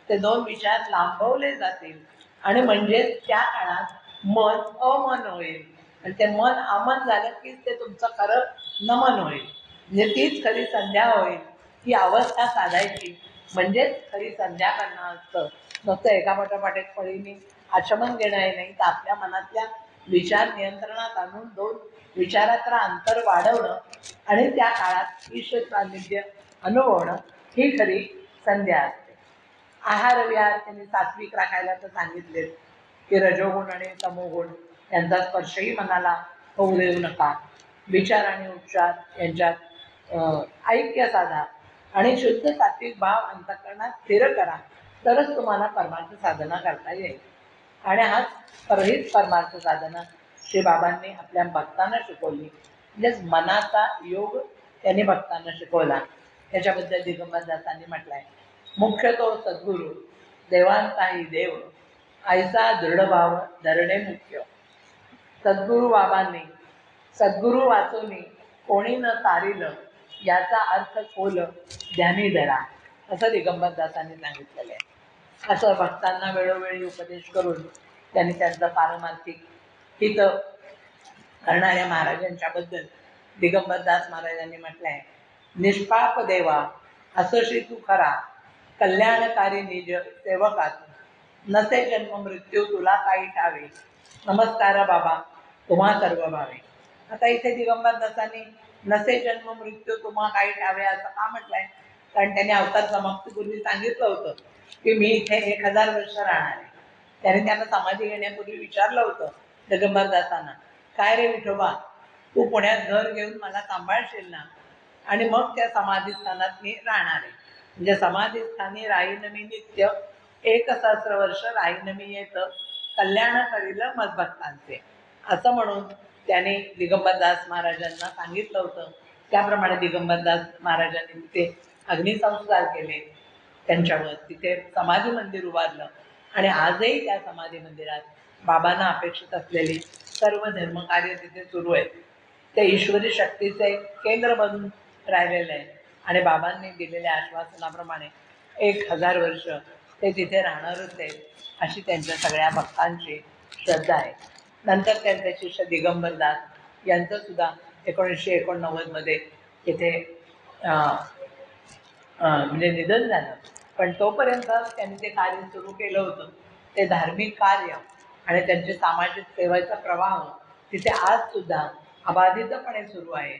ते दोन विचार लांबवले जातील आणि म्हणजे त्या काळात मन अमन होईल. आणि ते मन अमन झालं की ते तुमचं खरं नमन होईल. म्हणजे तीच खरी संध्या होईल. ही अवस्था साधायची म्हणजेच खरी संध्या करणं असतं. फक्त एका पाठोपाठ एक पळीने आचमन घेणं हे नाही, तर आपल्या मनातल्या विचार नियंत्रणात आणून दोन विचाराचं अंतर वाढवणं आणि त्या काळात ईश्वर सान्निध्य अनुभवणं ही खरी संध्या असते. आहार विहार त्यांनी सात्विक राखायला तर सांगितले की रजोगुण आणि तमोगुण यांचा स्पर्शही मनाला होऊ देऊ नका. विचार आणि उपचार यांच्यात ऐक्य साधा आणि शुद्ध सात्विक भाव अंतःकरणात स्थिर करा, तरच तुम्हाला परमार्थ साधना करता येईल. आणि हाच हीच परमार्थ साधना श्री बाबांनी आपल्या भक्तांना शिकवली. म्हणजेच मनाचा योग त्यांनी भक्तांना शिकवला. त्याच्याबद्दल दिगंबरदासांनी म्हटलंय, मुख्य तो सद्गुरू देवांचाही देव, आईचा दृढभाव धरणे मुख्य. सद्गुरू बाबांनी सद्गुरू वाचूनी कोणी न तारिलं, याचा अर्थ खोल ध्यानी धरा, असं दिगंबरदासांनी सांगितलेलं आहे. असं भक्तांना वेळोवेळी उपदेश करून त्यांनी त्यांचं पारमार्थिक हित करणाऱ्या महाराजांच्याबद्दल दिगंबरदास महाराजांनी म्हटलंय, निष्पाप देवा असोशी तू खरा, कल्याणकारी निज सेवकात, नसे जन्म मृत्यू तुला काही ठावे, नमस्कार बाबा तुम्हा सर्व भावे. आता इथे दिगंबरदासांनी नसे जन्म मृत्यू तुम्हा काही ठावे असं का म्हटलंय? कारण त्यांनी अवतार समाप्तीपूर्वी सांगितलं होतं की मी इथे 1000 वर्ष राहणार आहे. त्याने त्यांना समाधी घेण्यापूर्वी विचारलं होतं दिगंबरदासांना, काय रे विठोबा, तू पुण्यात घर घेऊन मला सांभाळशील ना? आणि मग त्या समाधीस्थानात मी राहणार आहे. म्हणजे समाधीस्थानी राहीन मी नित्य, 1,000 वर्ष राहीन मी येत, कल्याण करील मदभक्तांचे, असं म्हणून त्याने दिगंबरदास महाराजांना सांगितलं होतं. त्याप्रमाणे दिगंबरदास महाराजांनी तिथे अग्निसंस्कार केले त्यांच्यावर, तिथे समाधी मंदिर उभारलं आणि आजही त्या समाधी मंदिरात बाबांना अपेक्षित असलेली सर्व धर्मकार्य तिथे सुरू आहेत. ते ईश्वरी शक्तीचे केंद्र बनून राहिलेलं आहे आणि बाबांनी दिलेल्या आश्वासनाप्रमाणे 1000 वर्ष ते तिथे राहणारच आहेत, अशी त्यांच्या सगळ्या भक्तांची श्रद्धा आहे. नंतर त्यांचे शिष्य दिगंबरदास यांचं सुद्धा 1989 मध्ये तिथे म्हणजे निधन झालं. पण तोपर्यंत त्यांनी ते कार्य सुरू केलं होतं, ते धार्मिक कार्य आणि त्यांचे सामाजिक सेवेचा प्रवाह तिथे आज सुद्धा अबाधितपणे सुरू आहे.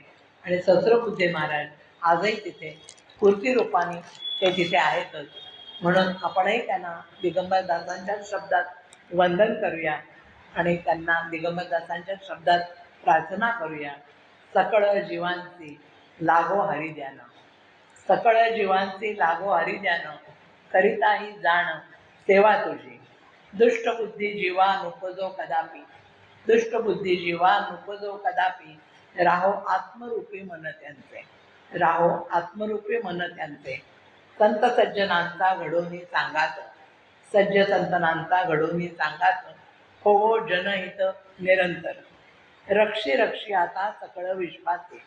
आणि सहस्रबुद्धे महाराज आजही तिथे स्फूर्ती रूपाने ते तिथे आहेतच. म्हणून आपणही त्यांना दिगंबरदासांच्या शब्दात वंदन करूया आणि त्यांना दिगंबरदासांच्या शब्दात प्रार्थना करूया. सकळ जीवांची लागो हरिध्यान, सकळ जीवांची लागो हरिध्यान, करिताही जाण सेवा तुझी, दुष्टबुद्धी जीवा नुपजो कदापि, दुष्टबुद्धी जीवा नुपजो कदापि, राहो आत्मरूपी मन त्यांचे, राहो आत्मरूपी मन त्यांचे, संत सज्जनांचा घडोनी सांगात, सज्ज संतनांचा घडोनी सांगात, होवो जनहित निरंतर, रक्षी रक्षी आता सकळ विश्वासी,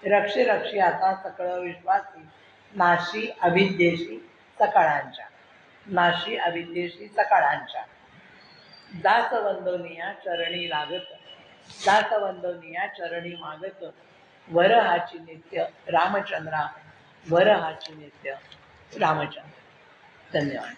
रक्षी रक्षी आता सकळ विश्वासी, नाशी अविद्येशी सकाळांच्या, नाशी अविद्येशी सकाळांच्या, दास वंदनिया चरणी लागत, दास वंदनिया चरणी मागत, वर हाची नित्य रामचंद्रा, वर हाची नित्य रामचंद्र. धन्यवाद.